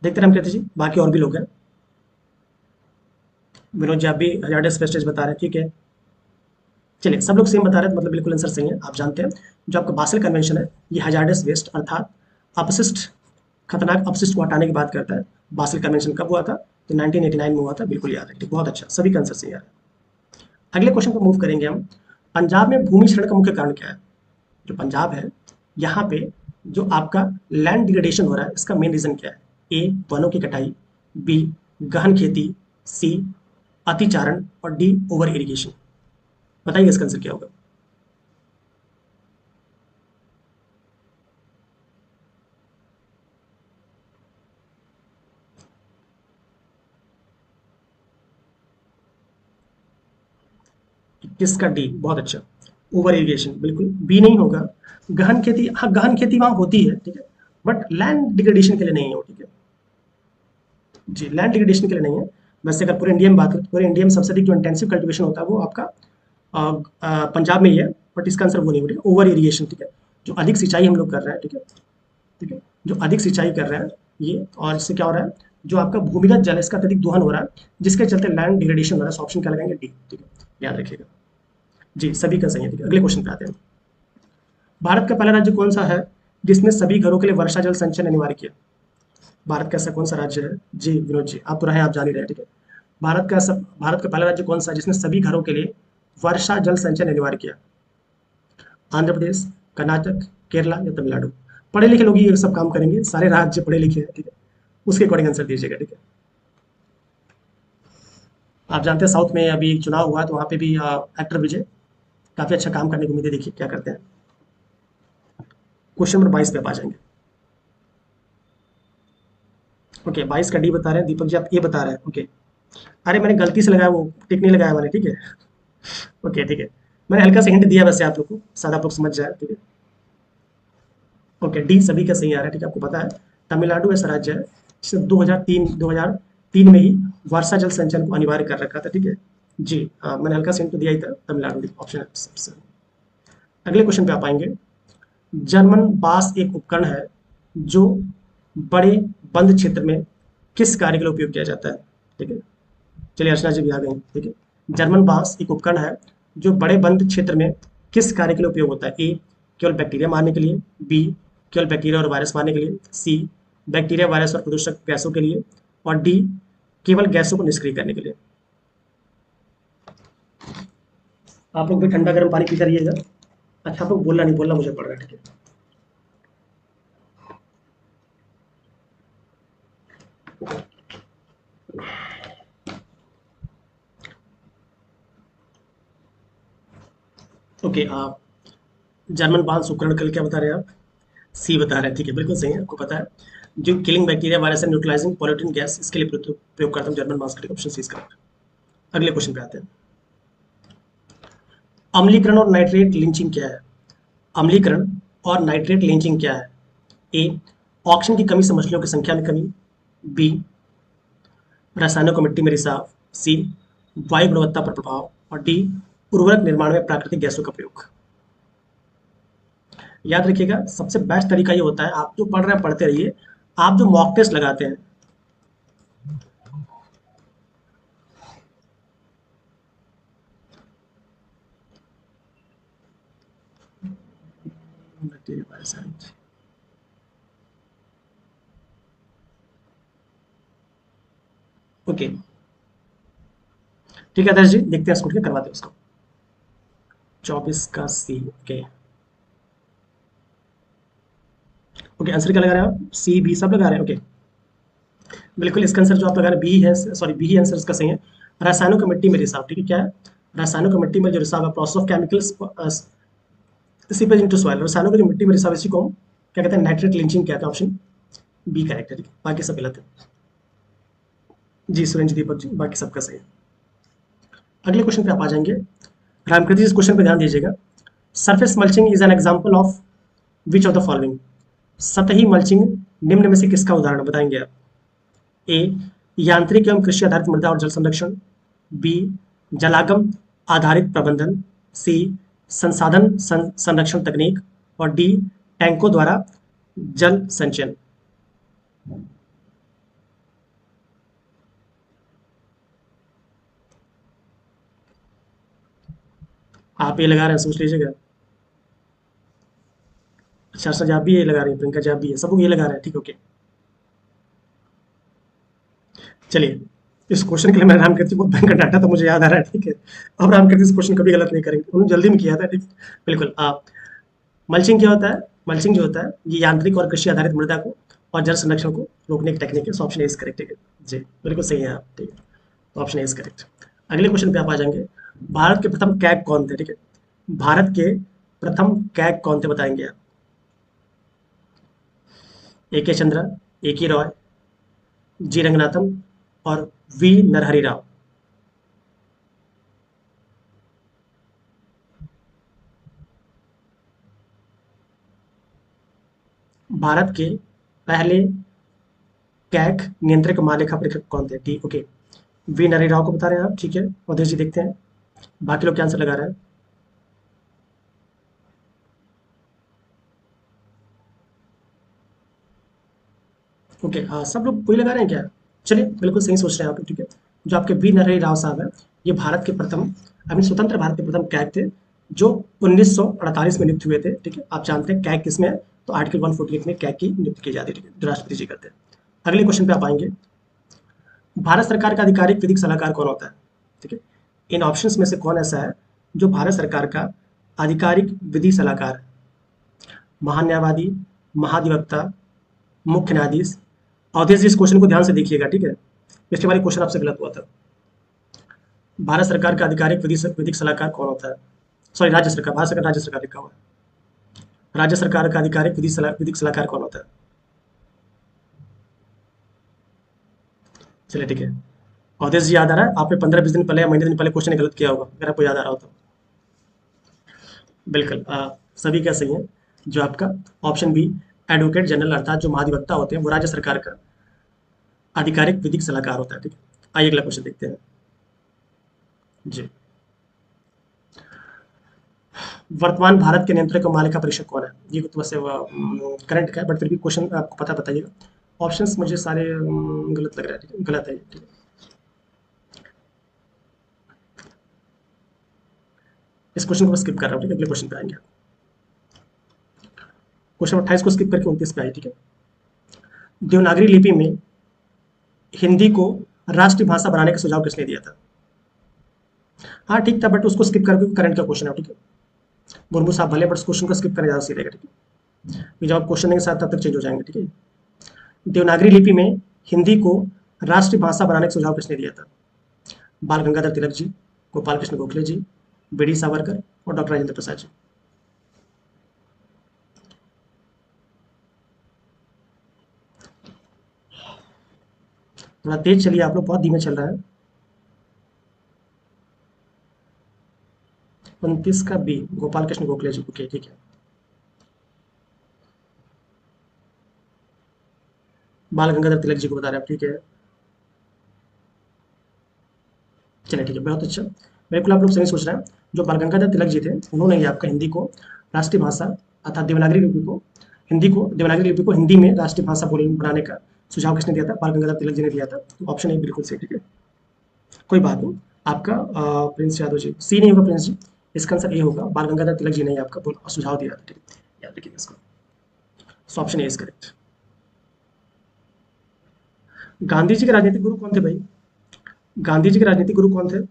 S1: देखते हैं हम कहते जी, बाकी और भी लोग हैं। विनोद जी आप भी हजार्डस वेस्टेज बता रहे हैं, ठीक है। चलिए सब लोग सेम बता रहे हैं, तो मतलब बिल्कुल आंसर सही है। आप जानते हैं जो आपका बासेल कन्वेंशन है ये हजार्डस वेस्ट अर्थात अपशिष्ट, खतरनाक अपशिष्ट को हटाने की बात करता है। बासेल कन्वेंशन कब हुआ था? तो 1989 में हुआ था, बिल्कुल याद है, बहुत अच्छा, सभी का आंसर सही है। अगले क्वेश्चन पर मूव करेंगे हम। पंजाब में भूमि क्षरण का मुख्य कारण क्या है? जो पंजाब है यहाँ पे जो आपका लैंड डिग्रेडेशन हो रहा है इसका मेन रीजन क्या है? ए वनों की कटाई, बी गहन खेती, सी अतिचारण, और डी ओवर इरिगेशन। बताइए इसका आंसर क्या होगा। किसका? डी, बहुत अच्छा, ओवर इरिगेशन। बिल्कुल बी नहीं होगा। गहन खेती, हाँ गहन खेती वहां होती है, ठीक है, बट लैंड डिग्रेडेशन के लिए नहीं है वो, ठीक है जी, लैंड डिग्रेडेशन के लिए नहीं है। वैसे अगर पूरे इंडिया में बात करें, पूरे इंडिया में सबसे अधिक जो इंटेंसिव कल्टीवेशन होता है वो आपका पंजाब में ही है, बट इसका आंसर वो नहीं है, ओवर इरिगेशन, ठीक है। जो अधिक सिंचाई हम लोग कर रहे हैं, ठीक है, ठीक है, जो अधिक सिंचाई कर रहे हैं ये, और इससे क्या हो रहा है? जो आपका भूमिगत जल है इसका अत्यधिक दोहन हो रहा है, जिसके चलते लैंड डिग्रेडेशन हो रहा है। ऑप्शन क्या लगाएंगे? डी। ठीक है, याद रखिएगा। जी, सभी का सही है। ठीक है, अगले क्वेश्चन पे आते हैं। भारत का पहला राज्य कौन सा है जिसने सभी घरों के लिए वर्षा जल संचयन अनिवार्य किया? भारत का ऐसा कौन सा राज्य है? जी विनोद जी, आप तो रहे, आप जान ही रहे हैं। ठीक है, भारत का पहला राज्य कौन सा है जिसने सभी घरों के लिए वर्षा जल संचयन अनिवार्य किया? आंध्र प्रदेश, कर्नाटक, केरला या तमिलनाडु? पढ़े लिखे लोग ही ये सब काम करेंगे, सारे राज्य पढ़े लिखे हैं। ठीक है, उसके अकॉर्डिंग आंसर दीजिएगा। ठीक है, आप जानते हैं साउथ में अभी एक चुनाव हुआ है, तो वहाँ पे भी एक्टर विजय काफी अच्छा काम करने की उम्मीद है। देखिए क्या करते हैं। क्वेश्चन नंबर 22 पे आप आ जाएंगे। ओके, 22 का डी बता रहे हैं, दीपक जी आप ए बता रहे हैं। ओके, अरे मैंने गलती से लगाया, वो टिक नहीं लगाया मैंने। ठीक है, ओके ठीक है, मैंने हल्का सा हिंट दिया वैसे आप लोग को, शायद आप लोग समझ जाए। ठीक है, ओके, डी सभी का सही आ रहा है। ठीक है, आपको पता है तमिलनाडु ऐसा राज्य है जिसने 2003 में ही वर्षा जल संचयन को अनिवार्य कर रखा था। ठीक है जी, मैंने हल्का सा हिंट तो दिया ही था, तमिलनाडु ऑप्शन है सबसे। अगले क्वेश्चन पे आप आएंगे। जर्मन बांस एक उपकरण है जो बड़े बंद क्षेत्र में किस कार्य के लिए उपयोग किया जाता है? ठीक है, चलिए अर्चना जी भी आ गई। ठीक है, जर्मन बांस एक उपकरण है जो बड़े बंद क्षेत्र में किस कार्य के लिए उपयोग होता है? ए, केवल बैक्टीरिया मारने के लिए। बी, केवल बैक्टीरिया और वायरस मारने के लिए। सी, बैक्टीरिया वायरस और प्रदूषक गैसों के लिए। और डी, केवल गैसों को निष्क्रिय करने के लिए। आप लोग भी ठंडा गर्म पानी पीते रहिएगा। अच्छा, आप लोग बोलना नहीं, बोलना मुझे पड़ रहा है। ठीक है, ओके, आप जर्मन बांस उपकरण कल क्या बता रहे हैं आप? सी बता रहे हैं। ठीक है, बिल्कुल सही है, आपको पता है जो killing bacteria virus and neutralising pollutant gas, इसके लिए प्रयोग करता हूँ जर्मन बांस। ऑप्शन सी इसका। अगले क्वेश्चन पे आते हैं। अम्लीकरण और नाइट्रेट लिंचिंग क्या है? अम्लीकरण और नाइट्रेट लिंचिंग क्या है? ए, ऑक्सीजन की कमी से मछलियों की संख्या में कमी। बी, रसायनों को मिट्टी में रिसाव। सी, वायु गुणवत्ता पर प्रभाव। और डी, उर्वरक निर्माण में प्राकृतिक गैसों का प्रयोग। याद रखिएगा, सबसे बेस्ट तरीका ये होता है, आप जो पढ़ रहे हैं पढ़ते रहिए। आप जो मॉक टेस्ट लगाते हैं, ओके ठीक है आदर्श जी, देखते हैं स्कूट के करवाते हैं उसको। 24 का सी। ओके, ओके, आंसर क्या लगा रहे हैं आप? सी बी सब लगा रहे हैं। ओके, बिल्कुल इसका आंसर जो आप लगा रहे हैं बी है, सॉरी बी ही आंसर इसका सही है। रसायनों का मिट्टी में रिसाव। ठीक है, क्या है? रसायनों का मिट्टी में जो रिसाव है, process of chemicals seepage into soil. रसायनों का जो मिट्टी में रिसाव, इसी को हम क्या कहते हैं? नाइट्रेट लिंचिंग कहते हैं। ऑप्शन बी करेक्ट है। ठीक है, बाकी सब गलत है। जी सुरेंद्र दीपक जी, बाकी सबका सही है। अगले क्वेश्चन पे आप आ जाएंगे। रामकृति जी, इस क्वेश्चन पे ध्यान दीजिएगा। Surface mulching is an example of which of the following? सतही मल्चिंग निम्न में से किसका उदाहरण है? बताएंगे आप। ए, यांत्रिक एवं कृषि आधारित मृदा और जल संरक्षण। बी, जलागम आधारित प्रबंधन। सी, संसाधन संरक्षण तकनीक। और डी, टैंकों द्वारा जल संचयन। आप ये लगा रहे हैं, सोच लीजिएगा। अच्छा सर, आप भी ये लगा रहे हैं, प्रियंका जी आप भी है, सब लोग ये लगा रहे हैं। ठीक, ओके, चलिए। इस क्वेश्चन के लिए मैंने रामकृति को बैंक का डाटा तो मुझे याद आ रहा है। ठीक है, अब रामकृति इस क्वेश्चन कभी गलत नहीं करेंगे, उन्होंने जल्दी में किया था। ठीक, बिल्कुल। मल्चिंग क्या होता है? मल्चिंग जो होता है, ये यांत्रिक और कृषि आधारित मृदा को और जल संरक्षण को रोकने की टेक्निक है। ऑप्शन ए इज करेक्ट है। जी बिल्कुल सही है आप। ठीक है, ऑप्शन ए इज करेक्ट। अगले क्वेश्चन पे आप आ जाएंगे। भारत के प्रथम कैग कौन थे? ठीक है, भारत के प्रथम कैग कौन थे बताएंगे आप। ए के चंद्रा, ए के रॉय, जी रंगनाथन और वी नरहरि राव। भारत के पहले कैग नियंत्रक महालेखा परीक्षक कौन थे? D, okay, V Narhari Rao को बता रहे हैं आप। ठीक है, उदय जी देखते हैं बाकी लोग क्या आंसर लगा रहे हैं। ओके, हाँ सब लोग वही लगा रहे हैं क्या? चलिए बिल्कुल सही सोच रहे हैं आप लोग, ठीक है। जो आपके वी नरहरि राव साहब हैं, ये भारत के प्रथम, अपने स्वतंत्र भारत के प्रथम कैग थे, जो 1948 में नियुक्त हुए थे, ठीक है। आप जानते हैं कैग किसमें है, तो आर्टिकल 148 में कैग की नियुक्ति की जाती है, ठीक है, जो राष्ट्रपति जी करते हैं। अगले क्वेश्चन पे आप आएंगे, भारत सरकार का आधिकारिक विधिक सलाहकार कौन होता है, ठीक है। इन ऑप्शंस में से कौन ऐसा है जो भारत सरकार का आधिकारिक विधि सलाहकार है? महान्यायवादी, महाधिवक्ता, मुख्य न्यायाधीश। अवधेश जी इस क्वेश्चन को ध्यान से देखिएगा, ठीक है। पिछले बार क्वेश्चन आपसे गलत हुआ था। भारत सरकार का आधिकारिक विधिक सलाहकार कौन होता है? सॉरी, राज्य सरकार, भारत सरकार राज्य सरकार लिखा हुआ है। राज्य सरकार का आधिकारिक विधिक सलाहकार कौन होता है? चलिए ठीक है, अवधेश जी याद आ रहा है? आपने 15-20 दिन पहले या महीने दिन पहले क्वेश्चन गलत किया होगा, अगर आपको याद आ रहा हो तो। बिल्कुल सभी का सही है। जो आपका ऑप्शन बी, एडवोकेट जनरल अर्थात जो महाधिवक्ता होते हैं वो राज्य सरकार का आधिकारिक विधिक सलाहकार होता है, ठीक है। आइए अगला क्वेश्चन देखते हैं जी। वर्तमान भारत के नियंत्रक मालिका परीक्षक कौन है? ये तो वैसे करंट का है, बट फिर भी क्वेश्चन आपको पता बताइएगा। ऑप्शंस मुझे सारे गलत लग रहा है, ठीक है, गलत है ये, ठीक है। इस क्वेश्चन को स्किप कर रहा हूँ, ठीक है, अगले क्वेश्चन पे आएंगे। क्वेश्चन 28 को स्किप करके 29 पे आए, ठीक है। देवनागरी लिपि में हिंदी को राष्ट्रीय भाषा बनाने का सुझाव किसने दिया था? हाँ ठीक था, बट उसको स्किप करके करंट का क्वेश्चन है, ठीक है। मुर्मू साहब भले, बट उस क्वेश्चन को स्किप करना ज़्यादा सही रहेगा, ठीक है। ये जब आप क्वेश्चन के साथ तब तक चेंज हो जाएंगे, ठीक है। देवनागरी लिपि में हिंदी को राष्ट्रीय भाषा बनाने का सुझाव किसने दिया था? बाल गंगाधर तिलक जी, गोपाल कृष्ण गोखले जी, बी डी सावरकर और डॉक्टर राजेंद्र प्रसाद जी। थोड़ा तेज चलिए आप लोग, बहुत धीमे चल रहा है। 29 का बी, गोपाल कृष्ण गोखले जी, ओके ठीक है। बाल गंगाधर तिलक जी को बता रहे हैं आप, ठीक है। चलिए ठीक है, बहुत अच्छा, बिल्कुल आप लोग सही सोच रहे हैं। जो बाल गंगाधर तिलक जी थे, उन्होंने ही आपका हिंदी को राष्ट्रीय भाषा अर्थात देवनागरी लिपि को, देवनागरी लिपि को हिंदी में राष्ट्रीय भाषा बनाने का सुझाव किसने दिया था? बाल गंगाधर तिलक जी ने दिया था। तो ऑप्शन ए बिल्कुल सही, ठीक है। कोई बात नहीं, आपका प्रिंस यादव जी, सी नहीं होगा प्रिंस जी, इसका आंसर ए होगा। बाल गंगाधर तिलक जी ने आपका सुझाव दिया था, ठीक है, याद रखिए इसको। So option A is correct. Gandhi ji के राजनीतिक गुरु कौन थे भाई? गांधी जी के राजनीतिक गुरु कौन थे?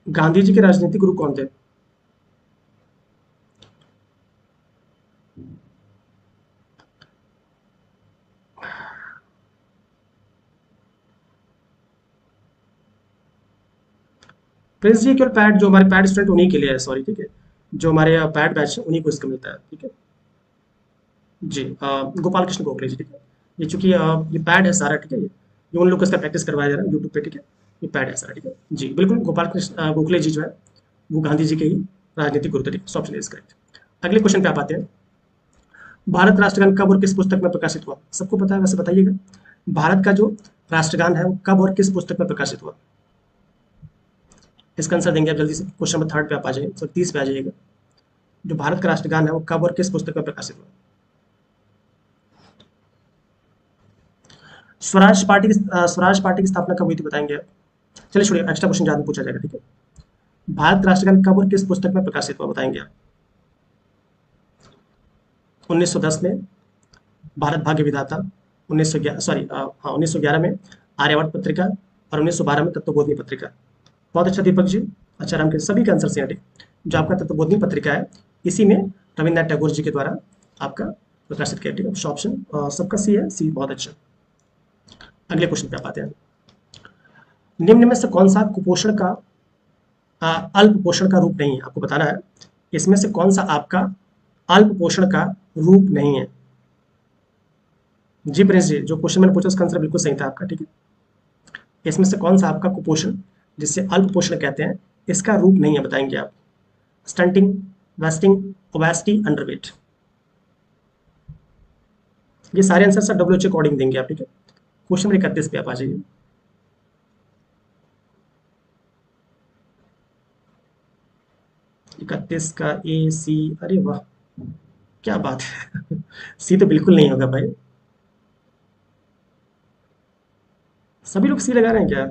S1: गांधी जी के राजनीतिक गुरु कौन थे? प्रिंस जी केवल पैड, जो हमारे पैड स्टूडेंट उन्हीं के लिए है, सॉरी, ठीक है। जो हमारे पैड बैच है उन्हीं को इसका मिलता है, ठीक है। जी गोपाल कृष्ण गोखले जी, ठीक है। ये चूंकि ये पैड है सारा, ठीक है, ये उन लोग को इसका प्रैक्टिस करवाया जा रहा है यूट्यूब पे, ठीक है। ये पैड है सारा, ठीक है जी, बिल्कुल। गोपाल कृष्ण गोखले जी जो है वो गांधी जी के ही राजनीतिक गुरु थे, ठीक है। Option is correct. अगले क्वेश्चन पे आप आते हैं। भारत राष्ट्रगान कब और किस पुस्तक में प्रकाशित हुआ? सबको पता है वैसे, बताइएगा। भारत का जो राष्ट्रगान है वो कब और किस पुस्तक में प्रकाशित हुआ? इसका आंसर देंगे आप जल्दी से। क्वेश्चन नंबर 3 पे आप आ जाइए, सर 30 पे आ जाइएगा। जो भारत का राष्ट्रगान है वो कब और किस पुस्तक में प्रकाशित हुआ? स्वराज पार्टी की स्थापना कब हुई थी, बताएंगे आप? चलिए छोड़िए, एक्स्ट्रा क्वेश्चन ज्यादा पूछा जाएगा, ठीक है। भारत राष्ट्रगान कब और किस पुस्तक में प्रकाशित हुआ, बताएंगे आप? 1910 में भारत भाग्य विधाता, 1911 सॉरी हाँ 1911 में आर्यभट्ट पत्रिका, और 1912 में तत्वबोधिनी पत्रिका। बहुत अच्छा दीपक जी, अच्छा राम के सभी का आंसर सही है, ठीक। जो आपका तत्वबोधिनी पत्रिका है, इसी में रविन्द्रनाथ टैगोर जी के द्वारा आपका प्रकाशित किया, ठीक है। ऑप्शन सबका सी है, सी, बहुत अच्छा। अगले क्वेश्चन पे आप आते हैं। निम्न में से कौन सा कुपोषण का अल्प पोषण का रूप नहीं है? आपको बताना है इसमें से कौन सा आपका अल्प पोषण का रूप नहीं है। जी प्रिंस जी, जो क्वेश्चन मैंने पूछा उसका आंसर बिल्कुल सही था आपका, ठीक है। इसमें से कौन सा आपका कुपोषण, जिससे अल्प पोषण कहते हैं, इसका रूप नहीं है, बताएंगे आप? Stunting, wasting, obesity, underweight. ये सारे आंसर सर WHO अकॉर्डिंग देंगे आप, ठीक है। क्वेश्चन नंबर 31 पे आप आ जाइए। 31 का ए सी, अरे वाह क्या बात है सी तो बिल्कुल नहीं होगा भाई। सभी लोग सी लगा रहे हैं क्या?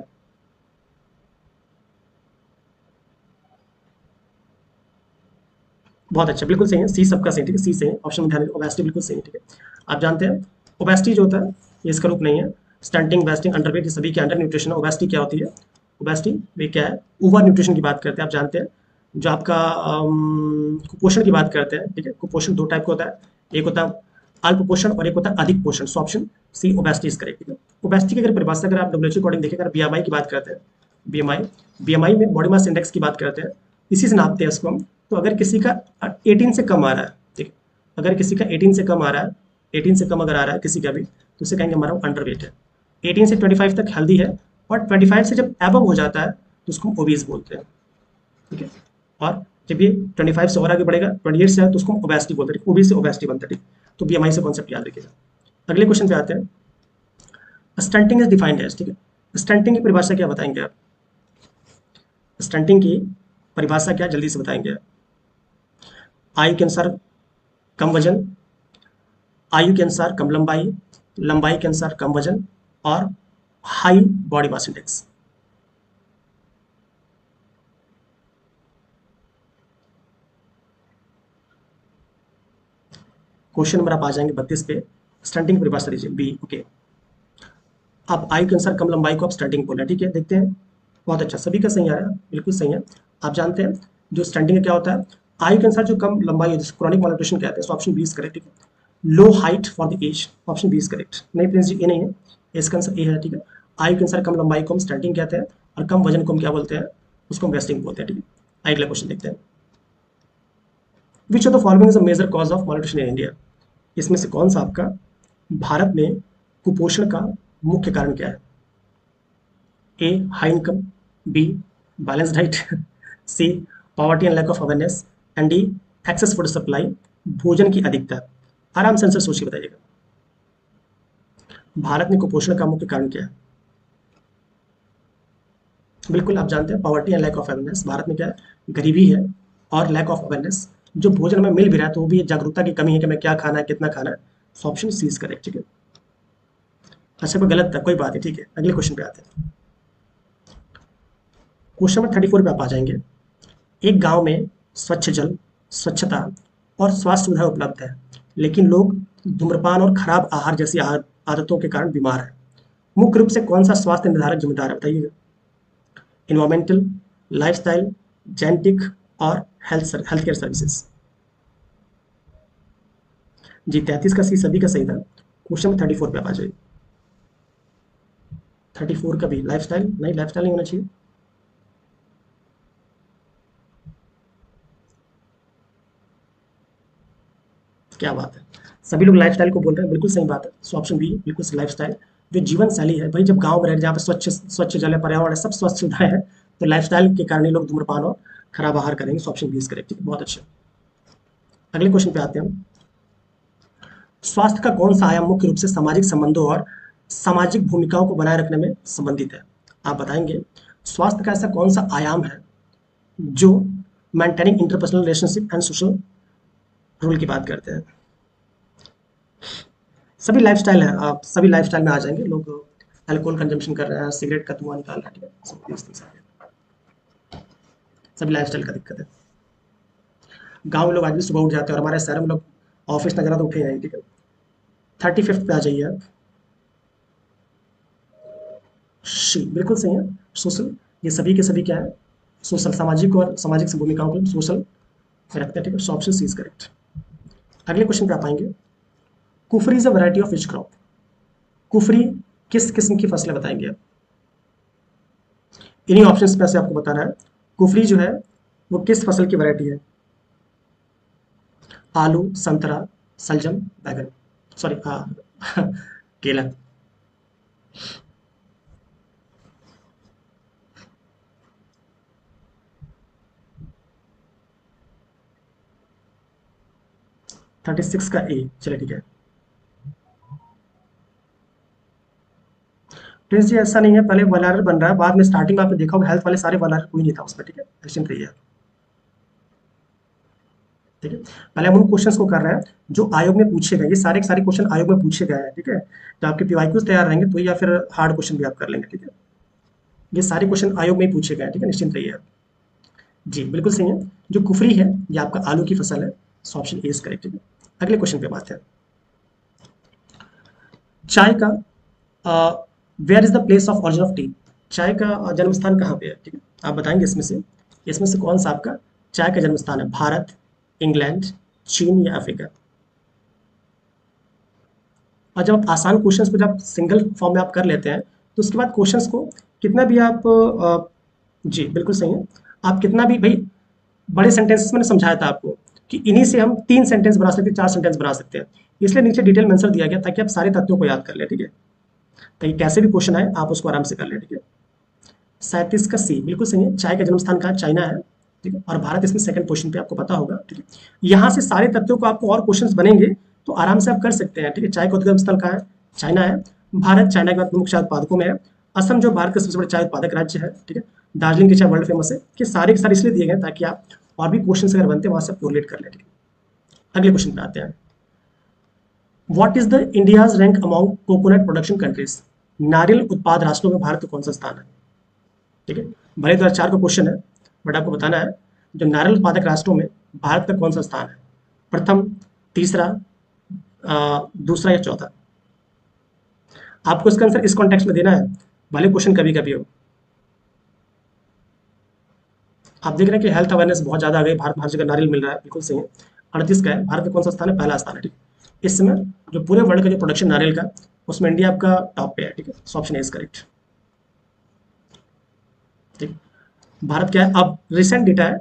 S1: बहुत अच्छा, बिल्कुल सही है, सी सबका सही, ठीक है, सी सही है, ऑप्शन में ध्यान रखिए, ओबेसिटी बिल्कुल सही है, ठीक है। आप जानते हैं ओबेसिटी जो होता है ये इसका रूप नहीं है, स्टंटिंग, वेस्टिंग, अंडरवेट, ये सभी के अंडर न्यूट्रिशन है। ओबेसिटी क्या होती है? ओबेसिटी वे क्या है? ओवर न्यूट्रिशन की बात करते हैं, आप जानते हैं जो आपका कुपोषण की बात करते हैं, ठीक है, कुपोषण दो टाइप का होता है, एक होता है अल्प पोषण और एक होता है अधिक पोषण। So option C obesity is correct, ठीक है। ओबेसिटी की अगर परिभाषा अगर आप डब्ल्यूएचओ अकॉर्डिंग देखें, अगर बीएमआई की बात करते हैं, बीएमआई, बीएमआई में बॉडी मास इंडेक्स की बात करते हैं, इसी से नापते हैं इसको हम। तो अगर किसी का 18 से कम आ रहा है, ठीक है, अगर किसी का 18 से कम आ रहा है, 18 से कम अगर आ रहा है किसी का भी, तो उसे कहेंगे हमारा अंडर वेट है। 18 से 25 तक हेल्दी है, और 25 से जब एबव हो जाता है तो उसको हम ओबीज बोलते हैं, ठीक है। और जब ये 25 से और आगे बढ़ेगा, 28 से आए तो उसको हम ओबेसिटी बोलते हैं, ओबीज से ओबेसिटी बनता है, ठीक। तो बीएमआई से कॉन्सेप्ट याद रखिएगा। अगले क्वेश्चन पे आते हैं। स्टंटिंग इज डिफाइंड एज, ठीक है, स्टंटिंग की परिभाषा क्या बताएंगे आप? स्टंटिंग की परिभाषा क्या, जल्दी से बताएंगे आप? आयु के अनुसार कम वजन, आयु के अनुसार कम लंबाई, लंबाई के अनुसार कम वजन, और high body mass index. Question number आप आ जाएंगे 32 पे, स्टंटिंग परिभाषा दीजिए, बी, ओके। आप आयु के अनुसार कम लंबाई को आप स्टंटिंग बोल रहे हैं, ठीक है, देखते हैं। बहुत अच्छा, सभी का सही आ रहा है, बिल्कुल सही है। आप जानते हैं जो स्टंटिंग क्या होता है? आयु के अनुसार जो कम लंबाई है जिसको क्रॉनिक malnutrition कहते हैं, तो ऑप्शन बी इज करेक्ट, ठीक है। Low height for the age, option B is correct. नहीं प्रिंस जी, ये नहीं है, इसका आंसर ए है, ठीक है। आयु के अनुसार कम लंबाई को हम स्टंटिंग कहते हैं, और कम वजन को हम क्या बोलते हैं? उसको हम वेस्टिंग बोलते हैं, ठीक है। अगला क्वेश्चन देखते हैं। Which of the following is a major cause of malnutrition in India? इसमें से कौन सा आपका भारत में कुपोषण का मुख्य कारण क्या है? A high income, B balance diet, C poverty and lack of awareness, and D excess food supply, भोजन की अधिकता। आराम से आंसर सोच के बताइएगा, भारत में कुपोषण का मुख्य कारण क्या है? बिल्कुल आप जानते हैं poverty and lack of awareness, Bharat में क्या है? गरीबी है, और लैक ऑफ अवेयरनेस, जो भोजन में मिल भी रहा है तो वो भी जागरूकता की कमी है कि हमें क्या खाना है, कितना खाना है। So option C is correct, ठीक है। अच्छा कोई गलत था, कोई बात नहीं, ठीक है, अगले क्वेश्चन पे आते हैं। क्वेश्चन नंबर 34 पे आप आ जाएंगे। एक गांव में स्वच्छ जल, स्वच्छता और स्वास्थ्य सुविधा उपलब्ध है, लेकिन लोग धूम्रपान और खराब आहार जैसी आदतों के कारण बीमार हैं। मुख्य रूप से कौन सा स्वास्थ्य निर्धारक जिम्मेदार है, बताइएगा? इन्वायरमेंटल, लाइफस्टाइल, जेनेटिक, और हेल्थ केयर सर्विसेज। जी 33 का सी सभी का सही था। क्वेश्चन में 34 पे आप आ जाइए। 34 का भी लाइफस्टाइल, नहीं लाइफस्टाइल नहीं होना चाहिए। क्या बात है, सभी लोग लाइफस्टाइल को बोल रहे हैं, बिल्कुल सही बात है। सो ऑप्शन बी बिल्कुल सही, लाइफस्टाइल। जो जीवन शैली है भाई, जब गांव में रह जहाँ पे स्वच्छ स्वच्छ जल है, पर्यावरण है, सब स्वच्छ सुविधाएं हैं, तो लाइफस्टाइल के कारण ही लोग धूम्रपान और खराब आहार करेंगे। So option B is correct, बहुत अच्छे। अगले क्वेश्चन पे आते हैं हम। स्वास्थ्य का कौन सा आयाम मुख्य रूप से सामाजिक संबंधों और सामाजिक भूमिकाओं को बनाए रखने में संबंधित है? आप बताएंगे स्वास्थ्य का ऐसा कौन सा आयाम है जो maintaining interpersonal relationship and social rule की बात करते हैं? सभी लाइफस्टाइल है, आप सभी लाइफस्टाइल में आ जाएंगे। लोग अल्कोहल कंजम्पशन कर रहे हैं, सिगरेट का धुआं निकाल रहे हैं, ठीक है, सब these things आ गए। सभी लाइफस्टाइल का दिक्कत है। गांव में लोग आज भी सुबह उठ जाते हैं, और हमारे शहर में लोग ऑफिस ना जरा तो उठे ही नहीं, ठीक है। 35 पे आ जाइए आप। शी बिल्कुल सही है, सोशल। ये सभी के सभी क्या है? सोशल, सामाजिक और सामाजिक से भूमिकाओं को सोशल रखते हैं, ठीक है। Option C is correct. अगले क्वेश्चन पे आप आएंगे। Kufri is a variety of which crop? Kufri किस किस्म की फसलें बताएंगे आप? इन्हीं ऑप्शंस में से आपको बताना है कुफरी जो है वो किस फसल की वैरायटी है। आलू, संतरा, सलजम, बैगन, सॉरी केला। 36 का ए, चलिए ठीक है। प्रिंस जी ऐसा नहीं है, पहले वलार बन रहा है, बाद में स्टार्टिंग में आपने देखा होगा हेल्थ वाले सारे वलार कोई नहीं था उसमें, ठीक है, निश्चिंत रहिए। ठीक है। पहले हम उन क्वेश्चंस को कर रहे हैं जो आयोग में पूछे गए, ये सारे के सारे क्वेश्चन आयोग में पूछे गए हैं, ठीक है। तो आपके पीवाईक्यूज तैयार रहेंगे तो, या फिर हार्ड क्वेश्चन भी आप कर लेंगे, ठीक है। ये सारे क्वेश्चन आयोग में ही पूछे गए हैं, ठीक है, निश्चिंत रहिए आप। जी बिल्कुल सही है। जो कुफरी है ये आपका आलू की फसल है, so option A is correct, ठीक है। अगले क्वेश्चन पे बात है। चाय का where is the place of origin of tea. चाय का जन्म स्थान कहाँ पे है, ठीक है। आप बताएंगे इसमें से कौन सा आपका चाय का जन्म स्थान है, भारत, इंग्लैंड, चीन या अफ्रीका। और जब आप आसान क्वेश्चंस को जब सिंगल फॉर्म में आप कर लेते हैं तो उसके बाद क्वेश्चंस को कितना भी आप जी बिल्कुल सही है। आप कितना भी भाई बड़े सेंटेंसेस मैंने समझाया था आपको कि इन्हीं से हम 3 सेंटेंस बना सकते हैं, 4 सेंटेंस बना सकते हैं। इसलिए नीचे डिटेल में आंसर दिया गया ताकि आप सारे तथ्यों को याद कर लें, ठीक है। ताकि कैसे भी क्वेश्चन आए आप उसको आराम से कर लें, ठीक है। 37 का सी बिल्कुल सही है। चाय का जन्म स्थान कहाँ है? चाइना है, ठीक है। और भारत इसमें सेकंड पोजीशन पे, आपको पता होगा, ठीक है। यहाँ से सारे तथ्यों को आपको और क्वेश्चंस बनेंगे तो आराम से आप कर सकते हैं, ठीक है। चाय का उद्गम स्थल कहाँ है? चाइना है। भारत चाइना के बाद प्रमुख चाय उत्पादकों में है। असम जो भारत का सबसे बड़ा चाय उत्पादक राज्य है, ठीक है। दार्जिलिंग की चाय वर्ल्ड फेमस है। कि सारे के सारे इसलिए दिए गए ताकि आप और भी क्वेश्चन अगर बनते हैं वहां से कोरिलेट कर लें, ठीक है। अगले क्वेश्चन पे आते हैं। What is the India's rank among coconut production countries. नारियल उत्पाद राष्ट्रों में भारत का कौन सा स्थान है, ठीक है। भले 2004 का क्वेश्चन है बट आपको बताना है जो नारियल उत्पादक राष्ट्रों में भारत का कौन सा स्थान है, प्रथम, तीसरा, दूसरा या चौथा। आपको इसका आंसर इस कॉन्टेक्स्ट में देना है, भले क्वेश्चन कभी कभी हो। आप देख रहे हैं कि हेल्थ अवेयरनेस बहुत ज्यादा आ गई, भारत हर जगह नारियल मिल रहा है, बिल्कुल सही है। 38 का है। भारत का कौन सा स्थान है? पहला स्थान है, ठीक है। इस समय जो पूरे वर्ल्ड का जो प्रोडक्शन नारियल का, उसमें इंडिया आपका टॉप पे है, ठीक है। सो ऑप्शन इज करेक्ट, ठीक। भारत क्या है अब, रिसेंट डेटा है,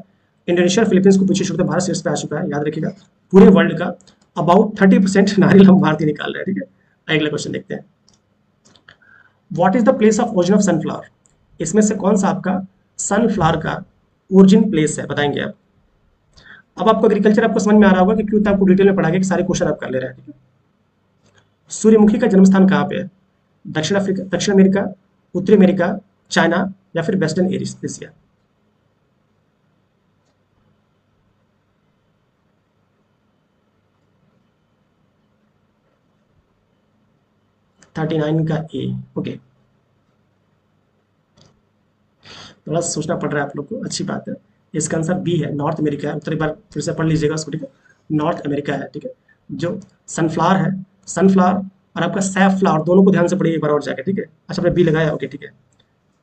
S1: इंडोनेशिया और फिलीपींस को पीछे छोड़कर भारत शीर्ष पे आ चुका है, याद रखिएगा। पूरे वर्ल्ड का अबाउट 30% नारियल हम भारतीय निकाल रहे हैं, ठीक है। अगला क्वेश्चन देखते हैं। What is the place of origin of sunflower. इसमें से कौन सा आपका सनफ्लावर का ओरिजिन प्लेस है, बताएंगे आप। अब आपको एग्रीकल्चर आपको समझ में आ रहा होगा कि क्यों आपको डिटेल में पढ़ा गया कि सारे क्वेश्चन आप कर ले रहे हैं, ठीक है। सूर्यमुखी का जन्म स्थान कहाँ पे है? दक्षिण अफ्रीका, दक्षिण अमेरिका, उत्तरी अमेरिका, चाइना या फिर वेस्टर्न एशिया। 39 का ए, ओके। थोड़ा सोचना पड़ रहा है आप लोग को, अच्छी बात है। इसका आंसर बी है, नॉर्थ अमेरिका है। उत्तर एक बार फिर से पढ़ लीजिएगा उसको, ठीक है। नॉर्थ अमेरिका है, ठीक है। जो सनफ्लावर है, सनफ्लावर और आपका सैफ फ्लावर दोनों को ध्यान से पढ़िए एक बार और जाके, ठीक है। अच्छा आपने बी लगाया, ओके ठीक है।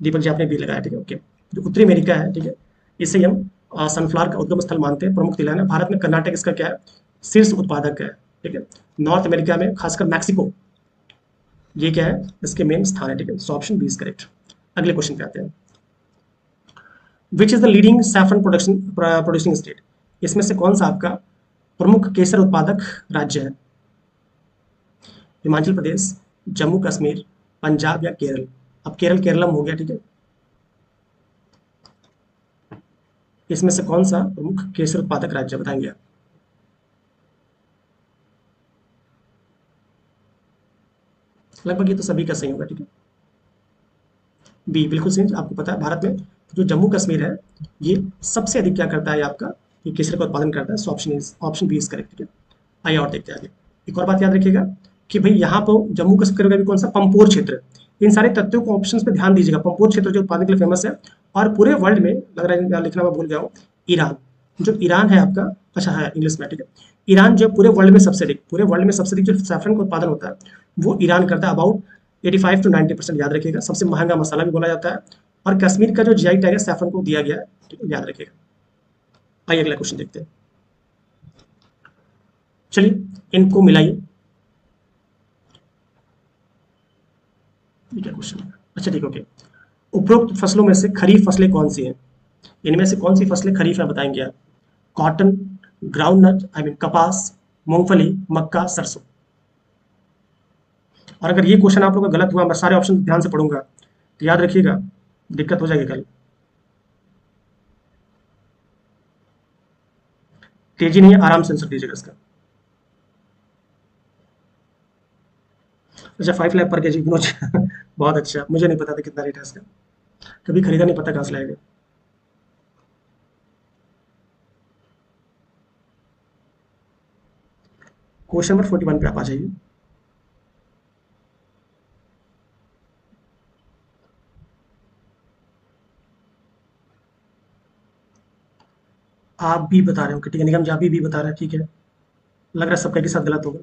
S1: दीपक जी आपने बी लगाया, ठीक है, ओके। जो उत्तरी अमेरिका है, ठीक है, इसे ही हम सनफ्लावर का उद्गम स्थल मानते हैं, प्रमुख तिलहन है। भारत में कर्नाटक इसका क्या है? शीर्ष उत्पादक है, ठीक है। नॉर्थ अमेरिका में खासकर मैक्सिको, ये क्या है? इसके मेन स्थान है, ठीक है। So option B is correct. अगले क्वेश्चन पे आते हैं। Which is the leading saffron producing state. इसमें से कौन सा आपका प्रमुख केसर उत्पादक राज्य है? हिमाचल प्रदेश, जम्मू कश्मीर, पंजाब या केरल। अब केरल केरलम हो गया, ठीक है। इसमें से कौन सा प्रमुख केसर उत्पादक राज्य बताएंगे आप। लगभग ये तो सभी का सही होगा, ठीक है। बी बिल्कुल सही। आपको पता है भारत में जो जम्मू कश्मीर है ये सबसे अधिक क्या करता है आपका, ये केसर का उत्पादन करता है। So option B is correct, ठीक है। आइए और देखते हैं आगे। एक और बात याद रखिएगा कि भाई यहाँ पर जम्मू कश्मीर का भी कौन सा पंपोर क्षेत्र, इन सारे तथ्यों को ऑप्शंस पे ध्यान दीजिएगा। पंपोर क्षेत्र जो उत्पादन के लिए फेमस है और पूरे वर्ल्ड में, लग रहा है लिखना मैं भूल गया हूँ, ईरान, जो ईरान है आपका, अच्छा है इंग्लिश में, ठीक है। ईरान जो पूरे वर्ल्ड में सबसे अधिक, पूरे वर्ल्ड में सबसे अधिक जो सैफरन का उत्पादन होता है वो ईरान करता है, अबाउट 85 to 90%, याद रखिएगा। सबसे महंगा मसाला भी बोला जाता है। और कश्मीर का जो जीआई टैग है सैफरन को दिया गया है, ठीक है, याद रखिएगा। आइए अगला क्वेश्चन देखते हैं। चलिए इनको मिलाइए। ये क्या क्वेश्चन है? अच्छा ठीक, ओके। उपरोक्त फसलों में से खरीफ फसलें कौन सी हैं? इनमें से कौन सी फसलें खरीफ है, बताएंगे आप। Cotton, groundnut, I mean कपास, मूंगफली, मक्का, सरसों। और अगर ये क्वेश्चन आप लोग का गलत हुआ, मैं सारे ऑप्शन ध्यान से पढ़ूंगा तो याद रखिएगा दिक्कत हो जाएगी कल। तेजी नहीं है, आराम से आंसर दीजिएगा इसका। अच्छा 5 लाख पर के जी विनोद जी, बहुत अच्छा, मुझे नहीं पता था कितना रेट है इसका, कभी खरीदा नहीं, पता कहाँ से लाएगा। क्वेश्चन नंबर 41 पे आप आ जाइए। आप भी बता रहे हो कि ठीक है, निगम जी आप भी बता रहे हैं, ठीक है। लग रहा है सबका के साथ गलत होगा।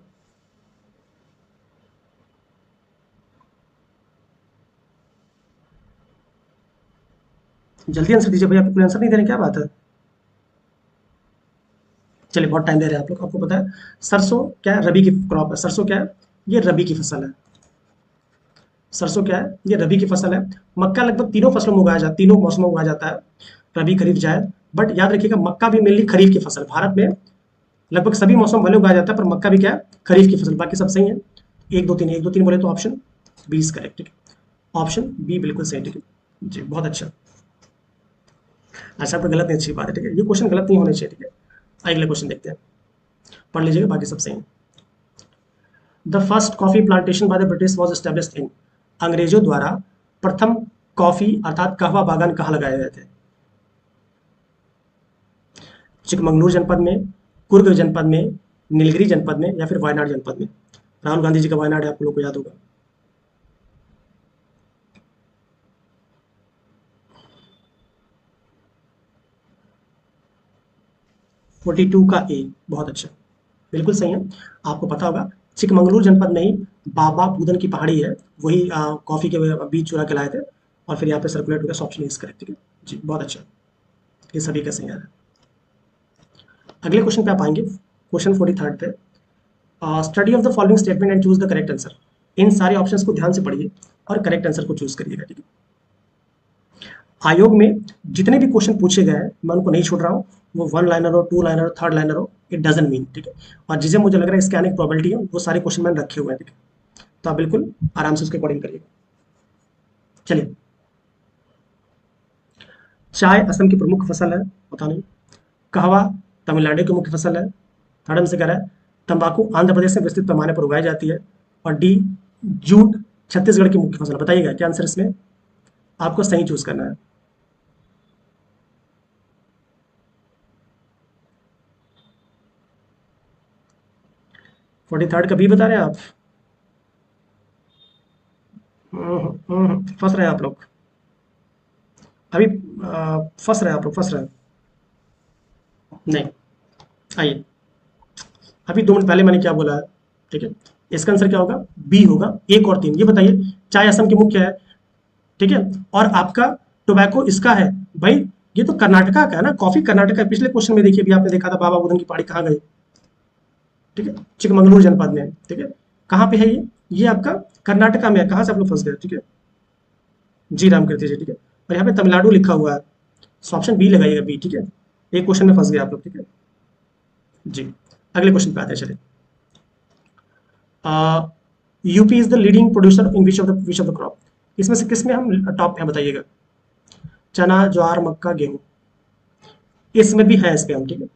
S1: जल्दी आंसर दीजिए भैया, आप कोई आंसर नहीं दे रहे, क्या बात है। चलिए बहुत टाइम दे रहे हैं आप लोग, आपको पता है सरसों क्या है, रबी की क्रॉप है। सरसों क्या है, ये रबी की फसल है। सरसों क्या है, ये रबी की फसल है। मक्का लगभग तीनों फसलों में उगाया जाता है, तीनों मौसमों में उगाया जाता है, रबी खरीफ जायद। बट याद रखिएगा मक्का भी मेनली खरीफ की फसल, भारत में लगभग सभी मौसम भले उगाया जाता है, पर मक्का भी क्या है, खरीफ की फसल। बाकी सब सही है। एक दो तीन बोले तो ऑप्शन बी इज करेक्ट, ठीक है। ऑप्शन बी बिल्कुल सही, ठीक है जी, बहुत अच्छा। अच्छा, आपका गलत नहीं, अच्छी बात है, ठीक है। ये क्वेश्चन गलत नहीं होने चाहिए, ठीक है। अगले क्वेश्चन देखते हैं, पढ़ लीजिएगा, बाकी सब सही है। The first coffee plantation by the British was established in, अंग्रेजों द्वारा प्रथम कॉफी अर्थात कहवा बागान कहाँ लगाए गए थे। चिकमंगलूर जनपद में, कुर्ग जनपद में, नीलगिरी जनपद में, या फिर वायनाड जनपद में। राहुल गांधी जी का वायनाड है, आप लोगों को याद होगा। 42 का ए, बहुत अच्छा, बिल्कुल सही है। आपको पता होगा चिकमंगलूर जनपद में ही बाबा बुदन की पहाड़ी है, वही कॉफी के बीज चुरा के लाए थे, और फिर यहाँ पे सर्कुलेट हो गया। ऑप्शन इज करेक्ट, ठीक है जी, बहुत अच्छा। ये सभी का सही है। अगले क्वेश्चन पे आप आएंगे, क्वेश्चन 43 पे। Study of the following statement and choose the correct answer. इन सारे ऑप्शंस को ध्यान से पढ़िए और करेक्ट आंसर को चूज करिएगा, ठीक है। आयोग में जितने भी क्वेश्चन पूछे गए हैं, मैं उनको नहीं छोड़ रहा हूँ, वो वन लाइनर हो, टू लाइनर हो, थर्ड लाइनर हो, इट डजंट मीन, ठीक है। और जिसे मुझे लग रहा है इसके आने की प्रोबेबिलिटी है, वो सारे क्वेश्चन मैंने रखे हुए हैं, ठीक है। तो आप बिल्कुल आराम से उसके अकॉर्डिंग करिएगा। चलिए, चाय असम की प्रमुख फसल है, पता नहीं। कहवा तमिलनाडु की मुख्य फसल है। थर्ड से कह रहा है तंबाकू आंध्र प्रदेश में विस्तृत पैमाने पर उगाई जाती है। और डी, जूट छत्तीसगढ़ की मुख्य फसल है। बताइएगा क्या आंसर इसमें, आपको सही चूज करना है। 43 का बी बता रहे हैं आप। फंस रहे हैं आप लोग अभी, फंस रहे हैं आप लोग, फंस रहे हैं। नहीं, आइए, अभी 2 मिनट पहले मैंने क्या बोला है, ठीक है। इसका आंसर क्या होगा, बी होगा, 1 और 3। ये बताइए, चाय असम की मुख्य है, ठीक है, और आपका टोबैको इसका है भाई, ये तो कर्नाटका का है ना, कॉफी कर्नाटका। पिछले क्वेश्चन में देखिए, भी आपने देखा था बाबा बुदन की पहाड़ी कहाँ गई, ठीक है, चिकमंगलूर जनपद में, ठीक है। कहाँ पे है ये आपका कर्नाटका में है। कहाँ से आप लोग फंस गए, ठीक है जी, राम कीर्ति जी, ठीक है। और यहाँ पे तमिलनाडु लिखा हुआ है, सो ऑप्शन बी लगाइएगा, बी, ठीक है। एक क्वेश्चन में फंस गए आप लोग, ठीक है जी। अगले क्वेश्चन पे आते हैं, चलिए। UP is the leading producer in which of the crop. इसमें से किस में हम टॉप है, बताइएगा। चना, ज्वार, मक्का, गेहूं, इसमें भी है, इस पे हम, ठीक है।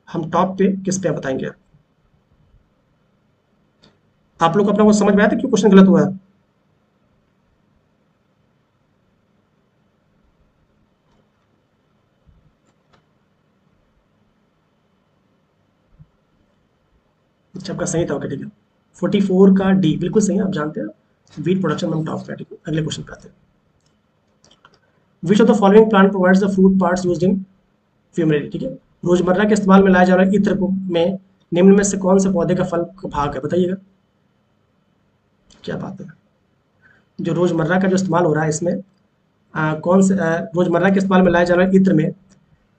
S1: हम टॉप पे किस पे बताएंगे आप लोग को अपना वो समझ में आया था क्यों क्वेश्चन गलत हुआ है। अच्छा, आपका सही था, ओके, ठीक है। 44 का डी बिल्कुल सही है, आप जानते हैं वीट प्रोडक्शन में हम टॉप पे हैं, ठीक है। अगले क्वेश्चन पे आते हैं। Which of the following plant provides the fruit parts used in perfumery, ठीक है। रोजमर्रा के इस्तेमाल में लाए जा रहे इत्र को में निम्न में से कौन से पौधे का फल का भाग है, बताइएगा। क्या बात है, जो रोजमर्रा का जो इस्तेमाल हो रहा है इसमें, कौन से रोजमर्रा के इस्तेमाल में लाए जा रहे इत्र में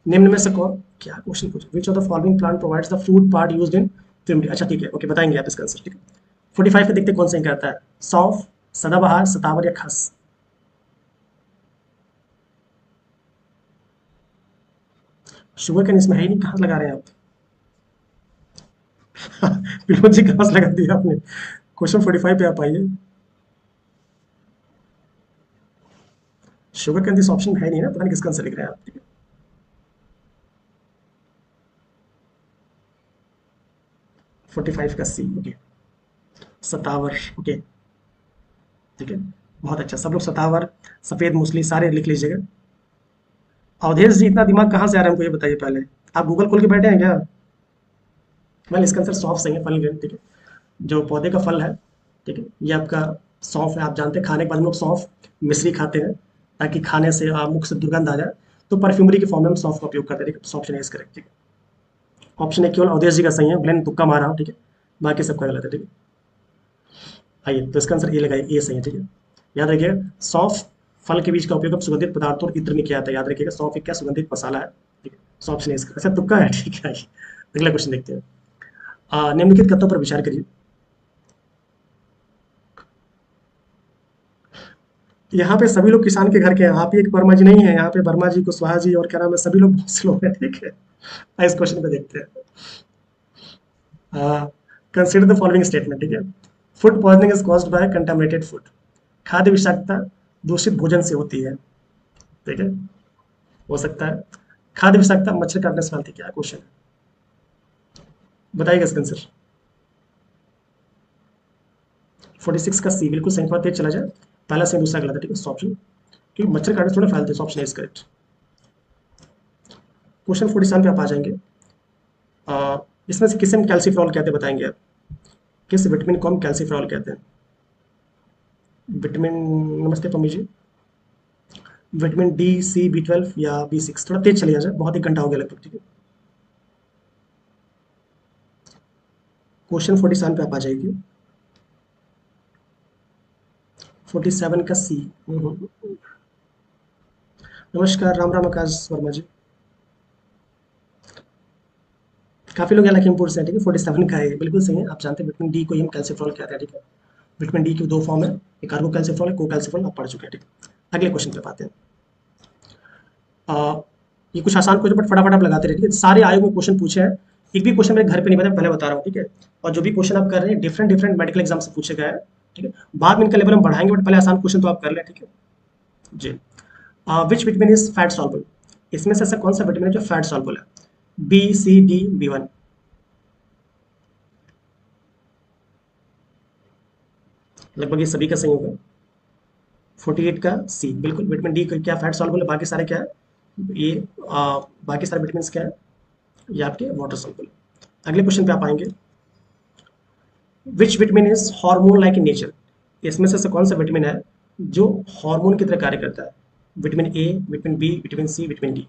S1: निम्न में से कौन, क्या क्वेश्चन पूछा, which of the following plant provides the fruit part used in perfumery. अच्छा ठीक है, ओके, बताएंगे आप इसका आंसर, ठीक है। 45 पे देखते हैं कौन सा कहता है, सौंफ, सदाबहार, सतावर या खस। शुगर कैन इसमें है ही नहीं, कहाँ से लगा रहे हैं आप। विनोद जी कहाँ से लगा दिया आपने। क्वेश्चन 45 पे आप आइए। शुगर कैन दिस ऑप्शन है नहीं ना, पता नहीं किसका आंसर लिख रहे हैं आप, ठीक है। 45 का सी, ओके, सतावर, ओके, ठीक है, बहुत अच्छा। सब लोग सतावर, सफेद मूसली सारे लिख लीजिएगा। अवधेश जी, इतना दिमाग कहाँ से आ रहा है हमको ये बताइए पहले। आप गूगल खोल के बैठे हैं क्या। वेल इसका आंसर सौंफ सही है, फल ग्रेन, ठीक है। जो पौधे का फल है, ठीक है, ये आपका सौंफ है। आप जानते हैं खाने के बाद हम लोग सौंफ मिश्री खाते हैं ताकि खाने से मुख से दुर्गंध आ जाए, तो परफ्यूमरी के फॉर्म में हम सौंफ का उपयोग करते हैं, ठीक है। ऑप्शन इज करेक्ट, ठीक है। ऑप्शन है केवल अवधेश जी का सही है, मैंने तुक्का मारा हूँ, ठीक है, बाकी सबका गलत है, ठीक है। आइए तो इसका आंसर ए लगाइए, ए सही है, ठीक है। याद रखिएगा सौंफ फल के बीज का उपयोग हम सुगंधित पदार्थों और इत्र में किया जाता है, याद रखिएगा सौंफ एक क्या सुगंधित मसाला है, ठीक है। सो ऑप्शन ए अच्छा तुक्का है, ठीक है। आइए अगला क्वेश्चन देखते हैं। निम्नलिखित कथनों पर विचार करिए। यहाँ पे सभी लोग किसान के घर के हैं, आप ही एक वर्मा जी नहीं है यहाँ पे, वर्मा जी कुशवाहा जी और क्या नाम है, सभी लोग बहुत से लोग हैं, ठीक है। इस क्वेश्चन पे देखते हैं। कंसिडर द फॉलोइंग स्टेटमेंट, ठीक है। Food poisoning is caused by contaminated food. खाद्य विषाक्तता दूषित भोजन से होती है, ठीक है, हो सकता है। खाद्य विषाक्तता मच्छर काटने से फैलती है, क्या क्वेश्चन है, बताइएगा इसका आंसर। 46 का सी बिल्कुल सही, थोड़ा तेज चला जाए, पहला से दूसरा गलत है, ठीक है। ऑप्शन क्योंकि मच्छर काटने से थोड़ा फैलते हैं, ऑप्शन इज करेक्ट। क्वेश्चन 47 पे आप आ जाएंगे। इसमें से किसे हम कैल्सीफेरॉल कहते हैं, बताएंगे आप। किस विटामिन को हम कैल्सीफेरॉल कहते हैं? विटामिन, नमस्ते पम्मी जी। विटामिन डी, सी, B12 या B6? थोड़ा तेज चलिए जाए, बहुत ही घंटा हो गया लगभग, ठीक है। क्वेश्चन 47 पे आप आ जाइए। 47 का सी। नमस्कार, राम राम आकाश वर्मा जी। काफी लोग यहाँ लखीमपुर से हैं, ठीक है। 47 का है, बिल्कुल सही है। आप जानते हैं विटामिन डी को ही हम कैल्सीफेरॉल कहते हैं, ठीक है। विटामिन डी की दो फॉर्म है, एक कार्बो कैल्सीफेरॉल है, को कैल्सीफेरॉल, आप पढ़ चुके हैं, ठीक है। अगले क्वेश्चन पे आते हैं। ये कुछ आसान क्वेश्चन बट फटाफट आप लगाते रहिए, ठीक है। सारे आयोग में क्वेश्चन पूछे हैं, एक भी क्वेश्चन मेरे घर पे नहीं बता, पहले बता रहा हूँ, ठीक है। और जो भी क्वेश्चन आप कर रहे हैं डिफरेंट डिफरेंट मेडिकल एग्जाम से पूछे गए हैं, ठीक है। बाद में इनका लेवल हम बढ़ाएंगे, बट पहले आसान क्वेश्चन तो आप कर लें, ठीक है जी। Which vitamin is fat soluble? इसमें से ऐसा कौन सा विटामिन है जो फैट सॉल्युबल है? B, C, D, B1? लगभग ये सभी का सही होगा। 48 का सी बिल्कुल, विटामिन डी क्या फैट सॉल्युबल है, बाकी सारे क्या है ये, बाकी सारे विटामिन क्या है, ये आपके वाटर सॉल्युबल। अगले क्वेश्चन पे आप आएंगे। विच vitamin is hormone like in nature? इसमें से कौन सा विटामिन है जो हार्मोन की तरह कार्य करता है? Vitamin A, vitamin B, vitamin C, vitamin D?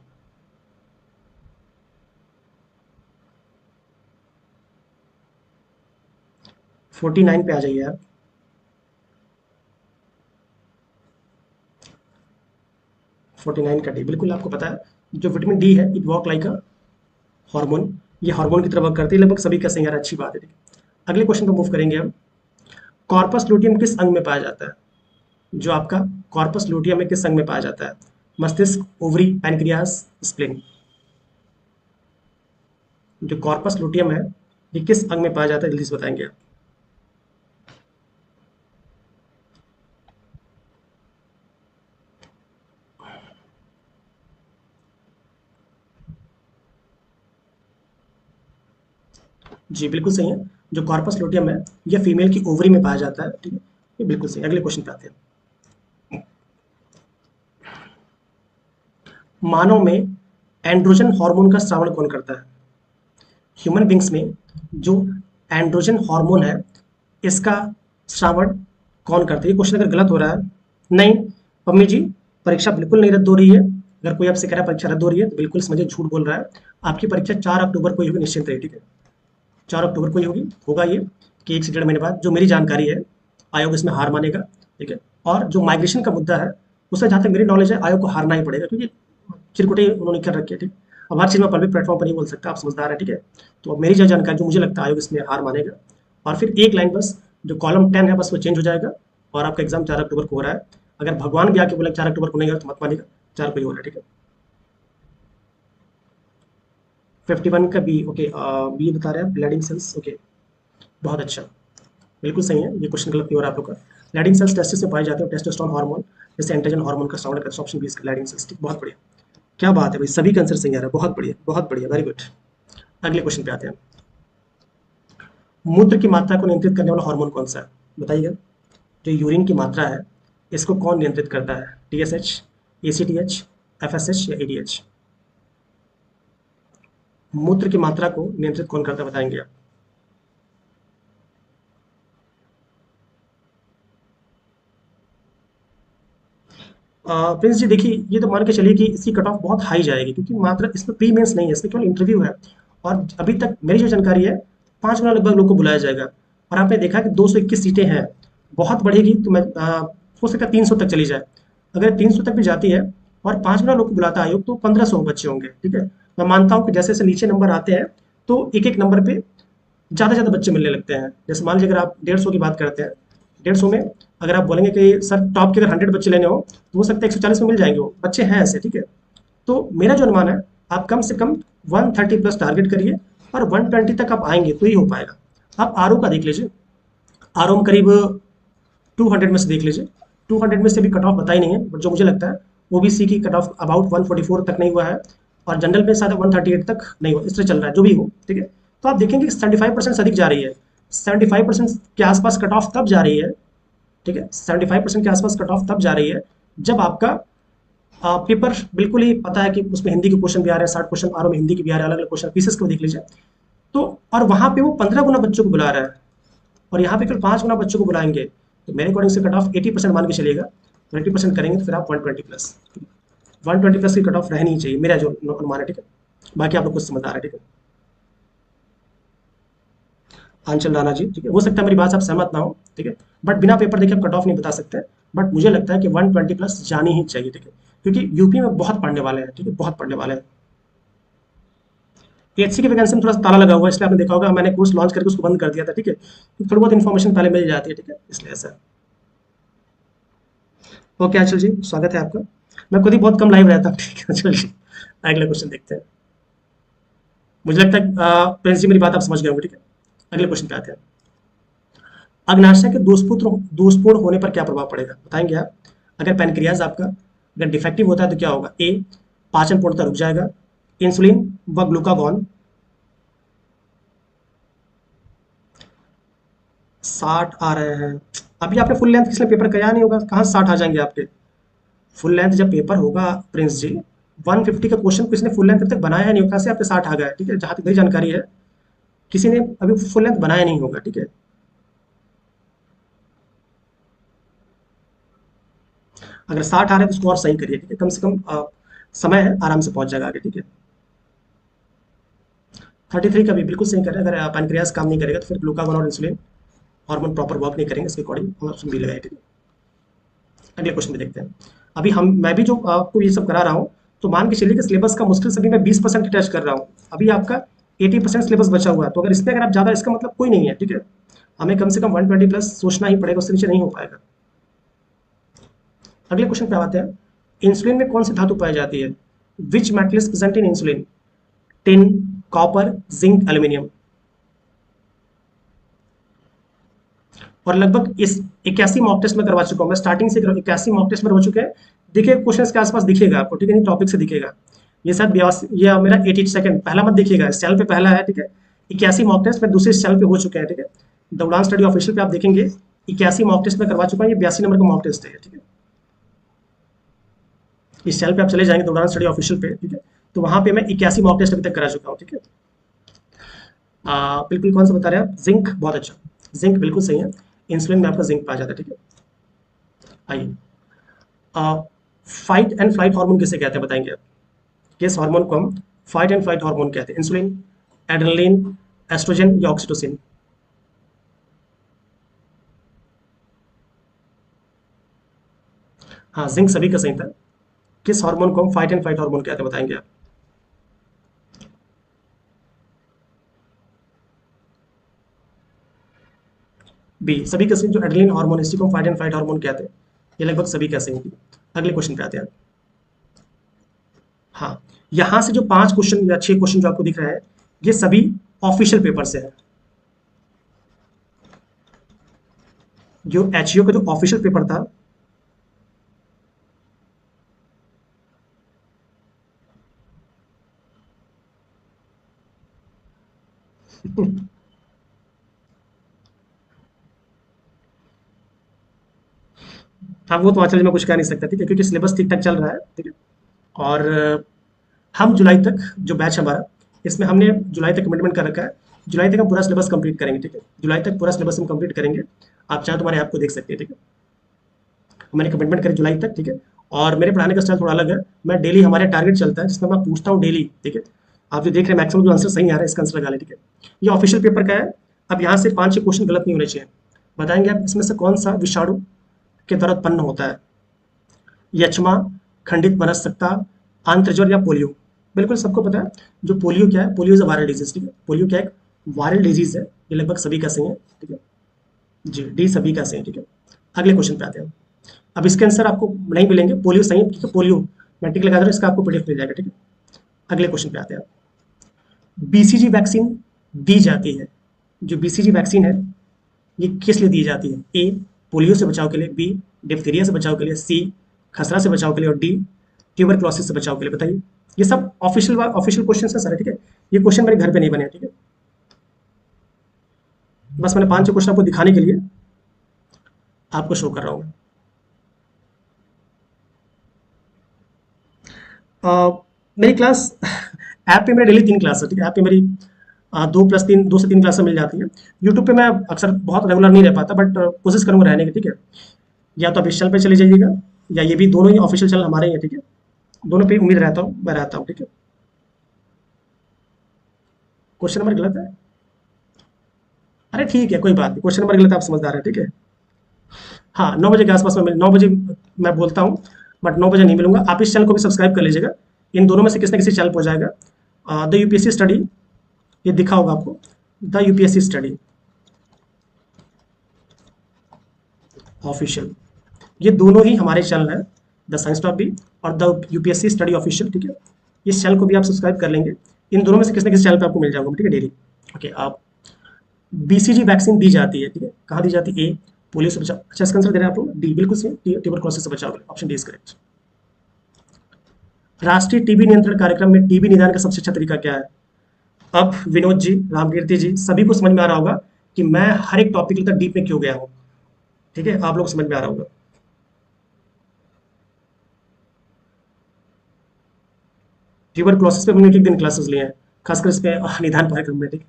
S1: Forty nine पे आ जाइए आप। फोर्टी नाइन का डी बिल्कुल आपको पता है, जो विटामिन डी है it work like a hormone, ये हार्मोन की तरह वर्क करती है, लगभग सभी का सही यार, अच्छी बात है, ठीक है। अगले क्वेश्चन पर मूव करेंगे हम। कॉर्पस लूटियम किस अंग में पाया जाता है? जो आपका कॉर्पस लूटियम है किस अंग में पाया जाता है? मस्तिष्क, ओवरी, पैनक्रियास, स्प्लीन? जो कॉर्पस लूटियम है ये किस अंग में पाया जाता है, जल्दी से बताएंगे आप। जी बिल्कुल सही है, जो कॉर्पस लूटियम है ये फीमेल की ओवरी में पाया जाता है, ठीक है। ये बिल्कुल सही। अगले क्वेश्चन पे आते हैं। मानव में एंड्रोजन हार्मोन का श्रावण कौन करता है? ह्यूमन बींग्स में जो एंड्रोजन हार्मोन है इसका श्रावण कौन करता है? ये क्वेश्चन अगर गलत हो रहा है, नहीं पम्मी जी, परीक्षा बिल्कुल नहीं रद्द हो रही है। अगर कोई आपसे कह रहा है परीक्षा रद्द हो रही है तो बिल्कुल समझिए झूठ बोल रहा है। आपकी परीक्षा 4 अक्टूबर को ही होगी, निश्चिंत रहिए, ठीक है। 4 अक्टूबर को ही होगी, होगा ये कि 1 से 1.5 महीने बाद, जो मेरी जानकारी है। आयोग इसमें हार मानेगा, ठीक है। और जो माइग्रेशन का मुद्दा है उससे जहाँ तक मेरी नॉलेज है आयोग को हारना ही पड़ेगा, क्योंकि चिरकुटे उन्होंने कर रखी है, ठीक। अब हर चीज़ में पब्लिक प्लेटफॉर्म पर नहीं बोल सकता, आप समझदार है, ठीक है। तो अब मेरी जो जानकारी, जो मुझे लगता है आयोग इसमें हार मानेगा। और फिर एक लाइन बस, जो कॉलम 10 है बस वो चेंज हो जाएगा, और आपका एग्जाम 4 अक्टूबर को हो रहा है। अगर भगवान भी आके बोले 4 अक्टूबर को नहीं हो रहा तो मत मानिएगा, 4 को ही हो रहा है, ठीक है। 51 का बी, ओके। बी बता रहे हैं ब्लडिंग सेल्स, ओके, बहुत अच्छा, बिल्कुल सही है। ये क्वेश्चन गलत नहीं हो रहा आप लोग का। लैडिंग सेल्स टेस्टिस में पाए जाते हैं, टेस्टोस्टेरोन हार्मोन जैसे एंड्रोजन हार्मोन का श्रावण करते हैं, ऑप्शन बी इसका लैडिंग सेल्स, ठीक, बहुत बढ़िया। क्या बात है भाई, सभी का आंसर सही आ रहा है, बहुत बढ़िया, बहुत बढ़िया, वेरी गुड। अगले क्वेश्चन पे आते हैं। मूत्र की मात्रा को नियंत्रित करने वाला हार्मोन कौन सा है, बताइएगा। जो यूरिन की मात्रा है इसको कौन नियंत्रित करता है? TSH, ACTH, FSH या ADH? मूत्र की मात्रा को नियंत्रित कौन करता है, बताएंगे आप। प्रिंस जी देखिए, ये तो मान के चलिए कि इसकी कट ऑफ बहुत हाई जाएगी, क्योंकि मात्र इसमें प्री मेंस नहीं है, इसमें केवल इंटरव्यू है। और अभी तक मेरी जो जानकारी है 5 गुना लगभग लोग को बुलाया जाएगा। और आपने देखा कि 221 सीटें हैं, बहुत बढ़ेगी तो मैं हो सकता है 300 तक चली जाए। अगर 300 तक भी जाती है और 5 गुना लोग को बुलाता है आयोग, तो 1500 बच्चे होंगे, ठीक है। मैं मानता हूँ कि जैसे जैसे नीचे नंबर आते हैं तो एक एक नंबर पे ज़्यादा ज़्यादा बच्चे मिलने लगते हैं। जैसे मान लीजिए अगर आप 150 की बात करते हैं, 150 में अगर आप बोलेंगे कि सर टॉप के अगर 100 बच्चे लेने हो तो हो सकता है 140 में मिल जाएंगे, वो बच्चे हैं ऐसे, ठीक है। तो मेरा जो अनुमान है, आप कम से कम 130 प्लस टारगेट करिए और 120 तक आप आएंगे तो ही हो पाएगा। आप आर का देख लीजिए, आर में करीब 200 में से देख लीजिए, 200 में से भी कट ऑफ बताई नहीं है, बट जो मुझे लगता है ओबीसी की कट ऑफ अबाउट 144 तक नहीं हुआ है, और जनरल में शायद 138 तक नहीं हुआ, इस तरह चल रहा है, जो भी हो, ठीक है। तो आप देखेंगे कि 75% से अधिक जा रही है, 75% के आसपास कट ऑफ तब जा रही है, ठीक है। 75% के आसपास कट ऑफ तब जा रही है जब आपका पेपर बिल्कुल ही पता है कि उसमें हिंदी के क्वेश्चन भी आ रहे हैं, 60 क्वेश्चन आर में हिंदी के भी आ रहे हैं, अलग अलग क्वेश्चन पीसेस को देख लीजिए। तो और वहां पे वो 15 गुना बच्चों को बुला रहा है और यहाँ पे केवल 5 गुना बच्चों को बुलाएंगे, तो मेरे अकॉर्डिंग से कट ऑफ 80% मान के चलिएगा। 20% करेंगे तो फिर आप 120 प्लस, 120 प्लस की कट ऑफ रहनी ही चाहिए, मेरा जो अनुमान है, ठीक है। बाकी आप लोग कुछ समझदार है, ठीक है। आंचल राणा जी, ठीक है, हो सकता है मेरी बात से आप सहमत ना हो, ठीक है, बट बिना पेपर देखे आप कट ऑफ नहीं बता सकते। बट मुझे लगता है कि 120 प्लस जानी ही चाहिए, ठीक है, क्योंकि यूपी में बहुत पढ़ने वाले हैं, ठीक है, बहुत पढ़ने वाले हैं। पीएचसी की वैकेंसी में थोड़ा सा ताला लगा हुआ है, इसलिए आपने देखा होगा मैंने कोर्स लॉन्च करके उसको बंद कर दिया था, ठीक है, क्योंकि थोड़ी बहुत इन्फॉर्मेशन पहले मिल जाती है, ठीक है, इसलिए ऐसा। ओके आंचल जी, स्वागत है आपका। मैं खुद ही बहुत कम लाइव रहता हूँ, ठीक है, चलिए अगला क्वेश्चन देखते हैं। मुझे लगता है प्रिंस जी मेरी बात आप समझ गए होंगे, ठीक है। अगले क्वेश्चन पे आते हैं। अग्नाशय के दोषपूर्ण होने पर क्या प्रभाव पड़ेगा, बताएंगे आप। अगर पैनक्रियाज आपका अगर डिफेक्टिव होता है तो क्या होगा। ए, पाचन पूर्णतः रुक जाएगा, इंसुलिन व ग्लूकागॉन 60 आ रहे हैं। अभी आपने फुल लेंथ किसने पेपर कराया नहीं होगा, कहाँ 60 आ जाएंगे आपके। फुल लेंथ जब पेपर होगा प्रिंस जी, 150 का क्वेश्चन किसी ने फुल लेंथ तक बनाया नहीं होगा, कैसे आपके 60 आ गया है, ठीक है, जहां तक मेरी जानकारी है किसी ने अभी फुल लेंथ बनाया नहीं होगा, ठीक है। अगर 60 आ रहे हैं तो उसको और सही करिए, ठीक है, कम से कम समय है, आराम से पहुंच जाएगा आगे, ठीक है। 33 का भी बिल्कुल सही करें। अगर पैनक्रियास काम नहीं करेगा तो फिर ग्लूकागोन और इंसुलिन हार्मोन प्रॉपर वर्क नहीं करेंगे, इसके अकॉर्डिंग हम ऑप्शन बी लगाए, ठीक है। अगले क्वेश्चन में देखते हैं। अभी मैं भी जो आपको ये सब करा रहा हूँ, तो मान के चलिए कि सिलेबस का मुश्किल से भी मैं 20% टच कर रहा हूँ। अभी आपका 80% सिलेबस बचा हुआ है, तो अगर इसमें अगर आप ज़्यादा, इसका मतलब कोई नहीं है, ठीक है। हमें कम से कम 120 प्लस सोचना ही पड़ेगा, उससे नीचे नहीं हो पाएगा। अगले क्वेश्चन पे आते हैं। इंसुलिन में कौन सी धातु पाई जाती है। Which metal is present in insulin. Tin, copper, zinc, aluminium. और लगभग इस 81 मॉक टेस्ट में करवा चुका हूँ मैं, स्टार्टिंग से 81 मॉक टेस्ट में हो चुके हैं। देखिए क्वेश्चन के आसपास दिखेगा आपको, ठीक है, टॉपिक से दिखेगा। ये शायद 82, ये मेरा 82nd पहला मत दिखेगा, इस चैनल पे पहला है, ठीक है। 81 मॉक टेस्ट में दूसरे चैनल पे हो चुके हैं, ठीक है। द उड़ान स्टडी ऑफिशियल पे आप देखेंगे 81 मॉक टेस्ट में करवा चुका हूँ, ये 82 नंबर का मॉक टेस्ट है, ठीक है। इस चैनल पे आप चले जाएंगे तो उड़ान स्टडी ऑफिशियल पे, ठीक है, तो वहां पे मैं 81 मॉक टेस्ट अभी तक करा चुका हूँ, ठीक है। बिल्कुल, कौन सा बता रहे हैं आप। जिंक, बहुत अच्छा, जिंक बिल्कुल सही है। इंसुलिन में आपका जिंक पाया जाता है, ठीक है। आइए, फाइट एंड फ्लाइट हार्मोन किसे कहते हैं, बताएंगे आप। किस हार्मोन को हम फाइट एंड फ्लाइट हार्मोन कहते हैं। इंसुलिन, एड्रेनलिन, एस्ट्रोजन या ऑक्सीटोसिन। हाँ, जिंक सभी का सही था। किस हार्मोन को हम फाइट एंड फ्लाइट हार्मोन कहते हैं, बताएंगे आप। बी, सभी का सही, जो एड्रेनलिन हार्मोन, इसी को हम फाइट एंड फ्लाइट हार्मोन कहते हैं। ये लगभग सभी का सही थी। अगले क्वेश्चन पे आते हैं। हाँ, यहाँ से जो 5 क्वेश्चन या 6 क्वेश्चन जो आपको दिख रहे हैं, ये सभी ऑफिशियल पेपर से है। जो एचईओ का जो ऑफिशियल पेपर था, हाँ वो तो आचल मैं कुछ कह नहीं सकता, ठीक है, क्योंकि सिलेबस ठीक ठाक चल रहा है, ठीक है। और हम जुलाई तक जो बैच हमारा, इसमें हमने जुलाई तक कमिटमेंट कर रखा है। जुलाई तक हम पूरा सिलेबस कंप्लीट करेंगे, ठीक है। जुलाई तक पूरा सिलेबस हम कंप्लीट करेंगे। आप चाहें तो हमारे ऐप को देख सकते हैं, ठीक है। मैंने कमिटमेंट करी जुलाई तक, ठीक है। और मेरे पढ़ाने का स्टाइल थोड़ा अलग है। मैं डेली हमारे टारगेट चलता है जिसमें मैं पूछता हूँ डेली, ठीक है। आप जो देख रहे हैं मैक्सिमम जो आंसर सही आ रहा है, इसका आंसर लगा लें, ठीक है। ये ऑफिशियल पेपर का है। अब यहाँ से 5-6 क्वेश्चन गलत नहीं होने चाहिए। बताएंगे आप इसमें से कौन सा विषाणु के द्वारा उत्पन्न होता है? यक्ष्मा, खंडित मनस्सत्ता, आंत्रज्वर या पोलियो? बिल्कुल सबको पता है जो पोलियो क्या है। Polio is a viral disease, ठीक है। पोलियो क्या है? एक वायरल डिजीज है। ये लगभग सभी का सही है, ठीक है। जी, डी सभी का सही है, ठीक है। अगले क्वेश्चन पे आते हैं। अब इसके आंसर आपको नहीं मिलेंगे। पोलियो सही है, ठीक है। पोलियो मैं टिक लगा दे रहा हूं, इसका आपको पीडीएफ मिल जाएगा, ठीक है। अगले क्वेश्चन पे आते हैं। बीसीजी वैक्सीन दी जाती है, जो बीसीजी वैक्सीन है ये किस लिए दी जाती है? ए पोलियो से बचाव के लिए, बी डिप्थीरिया से बचाव के लिए, सी खसरा से बचाव के लिए और डी ट्यूबरक्लोसिस से बचाव के लिए। बताइए। ये सब ऑफिशियल ऑफिशियल क्वेश्चन है सर, ठीक है। ये क्वेश्चन मेरे घर पे नहीं बने हैं, ठीक है। बस मैंने 5-6 क्वेश्चन आपको दिखाने के लिए आपको शो कर रहा हूँ। मेरी क्लास ऐप पे मेरे डेली 3 क्लास है, ठीक है। ऐप पे मेरी 2+3 2 से 3 क्लासें मिल जाती हैं। यूट्यूब पे मैं अक्सर बहुत रेगुलर नहीं रह पाता, बट कोशिश करूँगा रहने की, ठीक है। या तो आप इस चैनल पे चले जाइएगा, या ये भी दोनों ही ऑफिशियल चैनल हमारे ही हैं, ठीक है। दोनों पे उम्मीद रहता हूँ, मैं रहता हूँ, ठीक है। क्वेश्चन नंबर गलत है? अरे ठीक है, कोई बात नहीं। क्वेश्चन नंबर गलत है, आप समझदार है, ठीक है। हाँ, 9 बजे के आसपास में 9 बजे मैं बोलता हूँ, बट 9 बजे नहीं मिलूंगा। आप इस चैनल को भी सब्सक्राइब कर लीजिएगा। इन दोनों में से किसी न किसी चैनल पर हो जाएगा। द यूपीएससी स्टडी, ये दिखा होगा आपको, द यूपीएससी स्टडी ऑफिशियल। ये दोनों ही हमारे चैनल हैं, द साइंस टॉप भी और द यूपीएससी स्टडी ऑफिशियल, ठीक है। इस चैनल को भी आप सब्सक्राइब कर लेंगे। इन दोनों में से किसी न किसी चैनल पे आपको मिल जाएगा, ठीक है, डेली। ओके। आप बीसीजी वैक्सीन दी जाती है, ठीक है। कहाँ दी जाती है? ए पोलियो से बचाव। अच्छा, इसका आंसर दे रहे हैं आप लोग डी, बिल्कुल सही, ट्यूबरक्लोसिस से बचाव। Option D is correct. राष्ट्रीय टीबी नियंत्रण कार्यक्रम में टीबी निदान का सबसे अच्छा तरीका क्या है? अब विनोद जी, रामकीर्ति जी, सभी को समझ में आ रहा होगा कि मैं हर एक टॉपिक तक डीप में क्यों गया हूं, ठीक है। आप लोग समझ में आ रहा होगा। ट्यूबरक्लोसिस पे हमने 1 दिन क्लासेस लिए हैं, खासकर इस पे निदान कार्यक्रम में, ठीक है।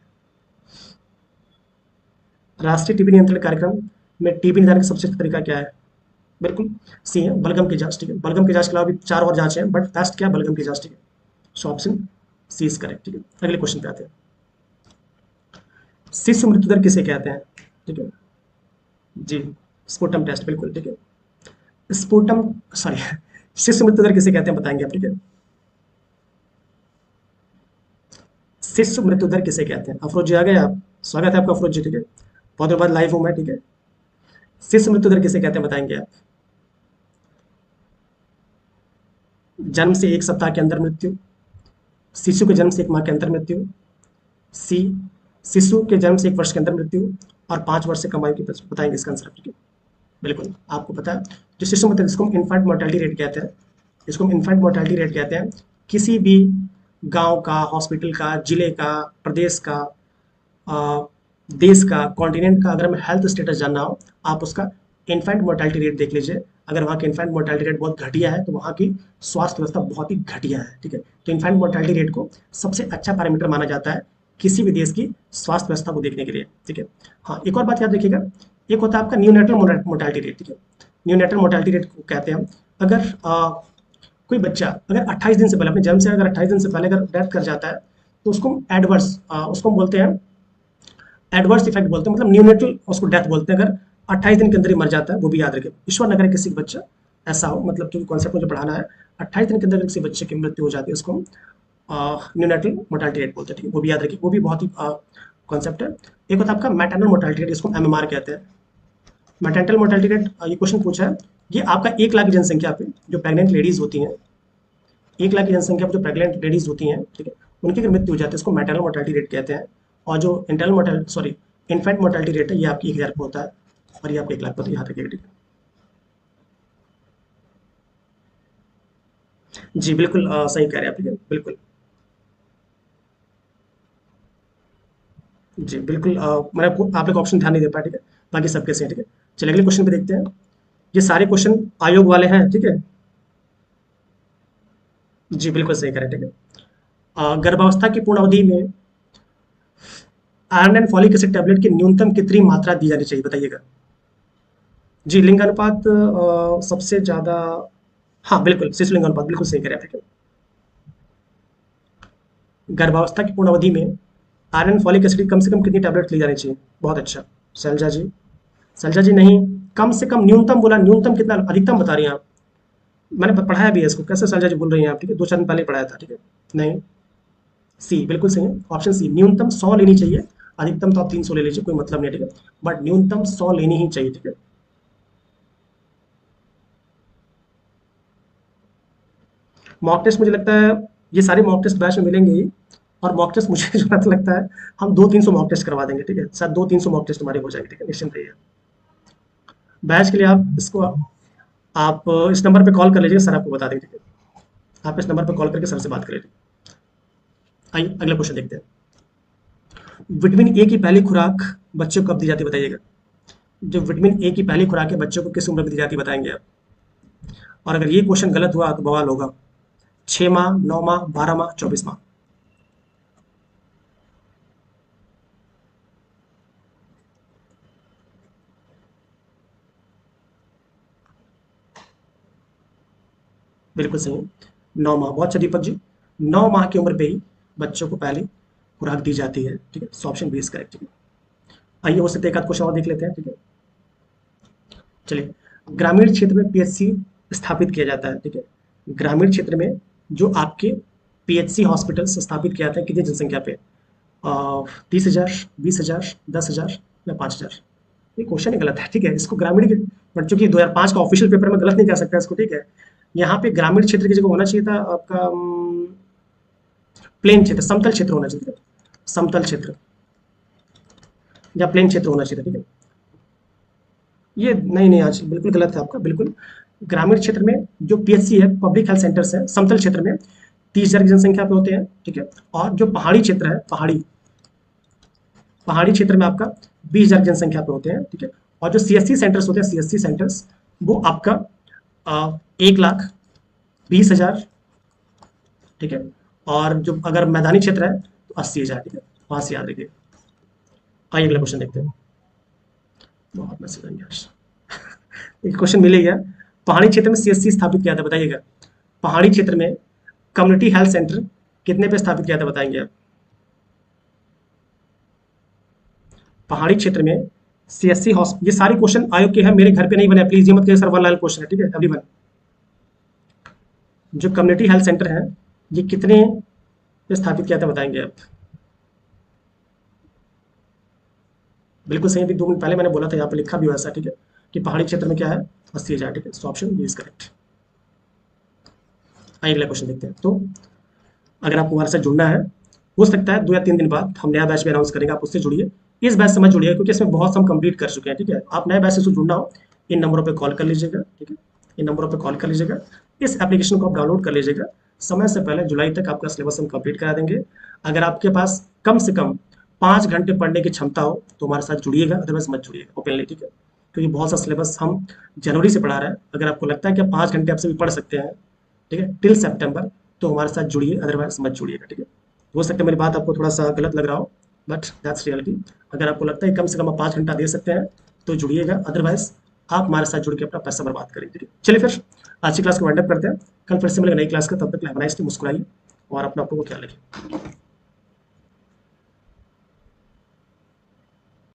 S1: राष्ट्रीय टीबी नियंत्रण कार्यक्रम में टीबी निदान का सबसे अच्छा तरीका क्या है? बिल्कुल सी है, बलगम की जांच, ठीक है। बलगम की जांच के अलावा भी 4 और जांच है, बट बेस्ट क्या है? बलगम की जांच, ठीक है। So option C is correct, ठीक है। अगले क्वेश्चन पे आते हैं। शिशु मृत्यु दर किसे कहते हैं? ठीक है जी, स्पुटम टेस्ट, बिल्कुल, ठीक है। स्पुटम, सॉरी, शिशु मृत्यु दर किसे कहते हैं बताएंगे आप, ठीक है। शिशु मृत्यु दर किसे कहते हैं? अफरोज जी आ गए आप? स्वागत है आपका अफरोज जी, ठीक है। बहुत दिनों बाद लाइव हूं मैं, ठीक है। शिशु मृत्यु दर किसे कहते हैं बताएंगे आप? जन्म से 1 सप्ताह के अंदर मृत्यु, शिशु के जन्म से 1 माह के अंदर मृत्यु, सी शिशु के जन्म से 1 वर्ष के अंदर मृत्यु, और 5 वर्ष से कम आयु की। बताएंगे इसका आंसर, ठीक है। बिल्कुल आपको पता है, जो शिशु मृत्यु जिसको हम इन्फेंट मोर्टेलिटी रेट कहते हैं, इसको हम इन्फेंट मोर्टेलिटी रेट कहते हैं। किसी भी गांव का, हॉस्पिटल का, जिले का, प्रदेश का, अ, देश का, कॉन्टिनेंट का, अगर हमें हेल्थ स्टेटस जानना हो, आप उसका इन्फेंट मोर्टेलिटी रेट देख लीजिए। अगर वहाँ की इन्फेंट मोर्टेलिटी रेट बहुत घटिया है तो वहाँ की स्वास्थ्य व्यवस्था बहुत ही घटिया है, ठीक है। तो इन्फेंट मोर्टेलिटी रेट को सबसे अच्छा पैरामीटर माना जाता है किसी भी देश की स्वास्थ्य व्यवस्था को देखने के लिए, ठीक है। हाँ, एक और बात याद रखिएगा, एक होता है आपका न्यूनेटल मोर्टेलिटी रेट, ठीक है। न्यूनेटल मोर्टेलिटी रेट को कहते हैं हम, अगर कोई बच्चा अगर 28 दिन से पहले, अपने जन्म से अगर 28 दिन से पहले अगर डेथ कर जाता है, तो उसको एडवर्स, उसको हम बोलते हैं एडवर्स इफेक्ट बोलते हैं, मतलब न्यूनेटल उसको डेथ बोलते हैं। अगर 28 दिन के अंदर ही मर जाता है, वो भी याद रखें। ईश्वर न करे किसी का बच्चा ऐसा हो, मतलब क्योंकि कॉन्सेप्ट मुझे पढ़ाना है, 28 दिन के अंदर किसी बच्चे की मृत्यु हो जाती है, उसको न्यूनेटल मोर्टालिटी रेट बोलते हैं, ठीक है। वो भी याद रखिए, वो भी बहुत ही कॉन्सेप्ट है। एक होता है आपका मैटरनल मोर्टालिटी रेट, इसको एमएमआर कहते हैं। मैटरनल मोर्टालिटी रेट, ये क्वेश्चन पूछा है, ये आपका 1 लाख की जनसंख्या पे जो प्रेग्नेंट लेडीज होती हैं, 1 लाख की जनसंख्या पर जो प्रेग्नेंट लेडीज होती हैं, ठीक है, उनकी अगर मृत्यु हो जाती है, उसको मैटरनल मोर्टालिटी रेट कहते हैं। और जो internal mortality, sorry, infant mortality rate है, ये आपकी 1000 पे होता है, और ये आपका 1 लाख पे होता है, याद रखिएगा, ठीक है। जी बिल्कुल, सही कह रहे हैं आप, ठीक है, बिल्कुल। जी बिल्कुल, मैं आपको, आप लोग ऑप्शन ध्यान नहीं दे पाया, ठीक है। बाकी सबके सही, ठीक है। चलिए अगले क्वेश्चन पे देखते हैं। ये सारे क्वेश्चन आयोग वाले हैं, ठीक है। जी बिल्कुल सही करें, ठीक है। गर्भावस्था की पूर्ण अवधि में iron and folic acid tablet की न्यूनतम कितनी मात्रा दी जानी चाहिए बताइएगा? जी लिंगानुपात सबसे ज़्यादा, हाँ बिल्कुल, शिशुलिंग अनुपात बिल्कुल सही कह रहे हैं, ठीक है। गर्भावस्था की पूर्ण अवधि में आयरन फॉलिक एसिड कम से कम कितनी टैबलेट ली जानी चाहिए? बहुत अच्छा। शैलजा जी, शैलजा जी नहीं, कम से कम न्यूनतम बोला, न्यूनतम कितना, अधिकतम बता रही हैं आप। मैंने पढ़ाया भी है इसको, कैसे शैलजा जी बोल रही हैं आप, ठीक है, 2 4 दिन पहले पढ़ाया था, ठीक है। नहीं, सी बिल्कुल सही है, ऑप्शन सी, न्यूनतम 100 लेनी चाहिए। अधिकतम तो आप 300 ले लीजिए, कोई मतलब नहीं है, ठीक है, बट न्यूनतम 100 लेनी ही चाहिए, ठीक है। मॉक टेस्ट मुझे लगता है ये सारे मॉक टेस्ट बैच में मिलेंगे ही, और मॉक टेस्ट मुझे जो ऐसा लगता है हम 2 300 मॉक टेस्ट करवा देंगे, ठीक है, शायद 2 300 मॉक टेस्ट हमारे हो जाएंगे, ठीक है, निश्चिंत रहिए। बैच के लिए आप इसको, आप इस नंबर पे कॉल कर लीजिए, सर आपको बता देंगे, ठीक है। आप इस नंबर पे कॉल करके सर से बात कर लीजिए। आइए अगला क्वेश्चन देखते हैं। विटामिन ए की पहली खुराक बच्चों को कब दी जाती है, बताइएगा। जो विटामिन ए की पहली खुराक है बच्चों को किस उम्र में दी जाती है, बताएंगे आप। और अगर ये क्वेश्चन गलत हुआ तो बवाल होगा। 6 माह, 9 माह, 12 माह, 24 माह। बिल्कुल सही, 9 माह, बहुत अच्छा दीपक जी। 9 माह की उम्र पे ही बच्चों को पहली खुराक दी जाती है, ठीक है, so option B is correct, ठीक है। आइए उससे एक आध क्वेश्चन और देख लेते हैं, ठीक है। चलिए, ग्रामीण क्षेत्र में पीएचसी स्थापित किया जाता है, ठीक है। ग्रामीण क्षेत्र में जो आपके पीएचसी हॉस्पिटल स्थापित किया जाता है कितनी जनसंख्या पे? 30,000, 20,000, 10,000 या 5,000? ये क्वेश्चन ही गलत है, ठीक है, इसको ग्रामीण के, बट चूंकि 2005 का ऑफिशियल पेपर में गलत नहीं कह सकता इसको, ठीक है। यहाँ पे ग्रामीण क्षेत्र की जगह होना चाहिए था आपका प्लेन क्षेत्र, समतल क्षेत्र होना चाहिए था, समतल क्षेत्र या प्लेन क्षेत्र होना चाहिए था, ठीक है। ये नहीं नहीं, आज बिल्कुल गलत है आपका, बिल्कुल। ग्रामीण क्षेत्र में जो पीएचसी है, पब्लिक हेल्थ सेंटर्स है, समतल क्षेत्र में 30,000 की जनसंख्या पे होते हैं, ठीक है। और जो पहाड़ी क्षेत्र है, पहाड़ी पहाड़ी क्षेत्र में आपका 20,000 की जनसंख्या पे होते हैं, ठीक है। और जो सीएससी सेंटर्स होते हैं, सीएससी सेंटर्स, वो आपका 1,20,000, ठीक है। और जो अगर मैदानी क्षेत्र है तो 80,000, ठीक है, वहां से याद रखिए। आइए अगला क्वेश्चन देखते हैं। बहुत मैसेज आएंगे आज। एक क्वेश्चन मिल गया। पहाड़ी क्षेत्र में सीएससी स्थापित किया था, बताइएगा। पहाड़ी क्षेत्र में कम्युनिटी हेल्थ सेंटर कितने पे स्थापित किया था, बताएंगे आप। पहाड़ी क्षेत्र में सीएससी हॉस्पिटल, ये सारे क्वेश्चन आयोग के हैं, मेरे घर पे नहीं बने, प्लीज ये मत कहिए सर वन लाइन क्वेश्चन है, ठीक है एवरीवन। जो कम्युनिटी हेल्थ सेंटर है ये कितने पे स्थापित किया था, बताएंगे आप। बिल्कुल सही, अभी 2 मिनट पहले मैंने बोला था, यहाँ पे लिखा भी हुआ ऐसा, ठीक है, कि पहाड़ी क्षेत्र में क्या है, 80,000, ठीक है, so option B is correct. आइए अगला क्वेश्चन देखते हैं। तो अगर आपको हमारे साथ जुड़ना है, हो सकता है 2 या 3 दिन बाद हम नया बैच भी अनाउंस करेंगे, आप उससे जुड़िए। इस बैच से मत जुड़िए क्योंकि इसमें बहुत हम कंप्लीट कर चुके हैं, ठीक है। आप नए बैच से जुड़ना हो, इन नंबरों पे कॉल कर लीजिएगा, ठीक है, इन नंबरों पे कॉल कर लीजिएगा। इस एप्लीकेशन को आप डाउनलोड कर लीजिएगा, समय से पहले जुलाई तक आपका सिलेबस हम कंप्लीट करा देंगे। अगर आपके पास कम से कम 5 घंटे पढ़ने की क्षमता हो तो हमारे साथ जुड़िएगा, अदरवाइज मत जुड़िएगा ओपनली, ठीक है, क्योंकि बहुत सा सिलेबस हम जनवरी से पढ़ा रहे हैं। अगर आपको लगता है कि 5 घंटे आपसे भी पढ़ सकते हैं, ठीक है, टिल सितंबर, तो हमारे साथ जुड़िए, अदरवाइज मत जुड़िएगा, ठीक है। हो सकता है मेरी बात आपको थोड़ा सा गलत लग रहा हो, बट दैट्स रियलिटी। अगर आपको लगता है कम से कम आप 5 घंटा दे सकते हैं तो जुड़िएगा, अदरवाइज आप हमारे साथ जुड़ के अपना पैसा बर्बाद करेंगे, ठीक है। चलिए फिर आज की क्लास को वाइंड अप करते हैं, कल फिर से मिलेगा नई क्लास का, तब तक हैव अ नाइस डे, मुस्कुराइए और अपना आपको ख्याल रखिए।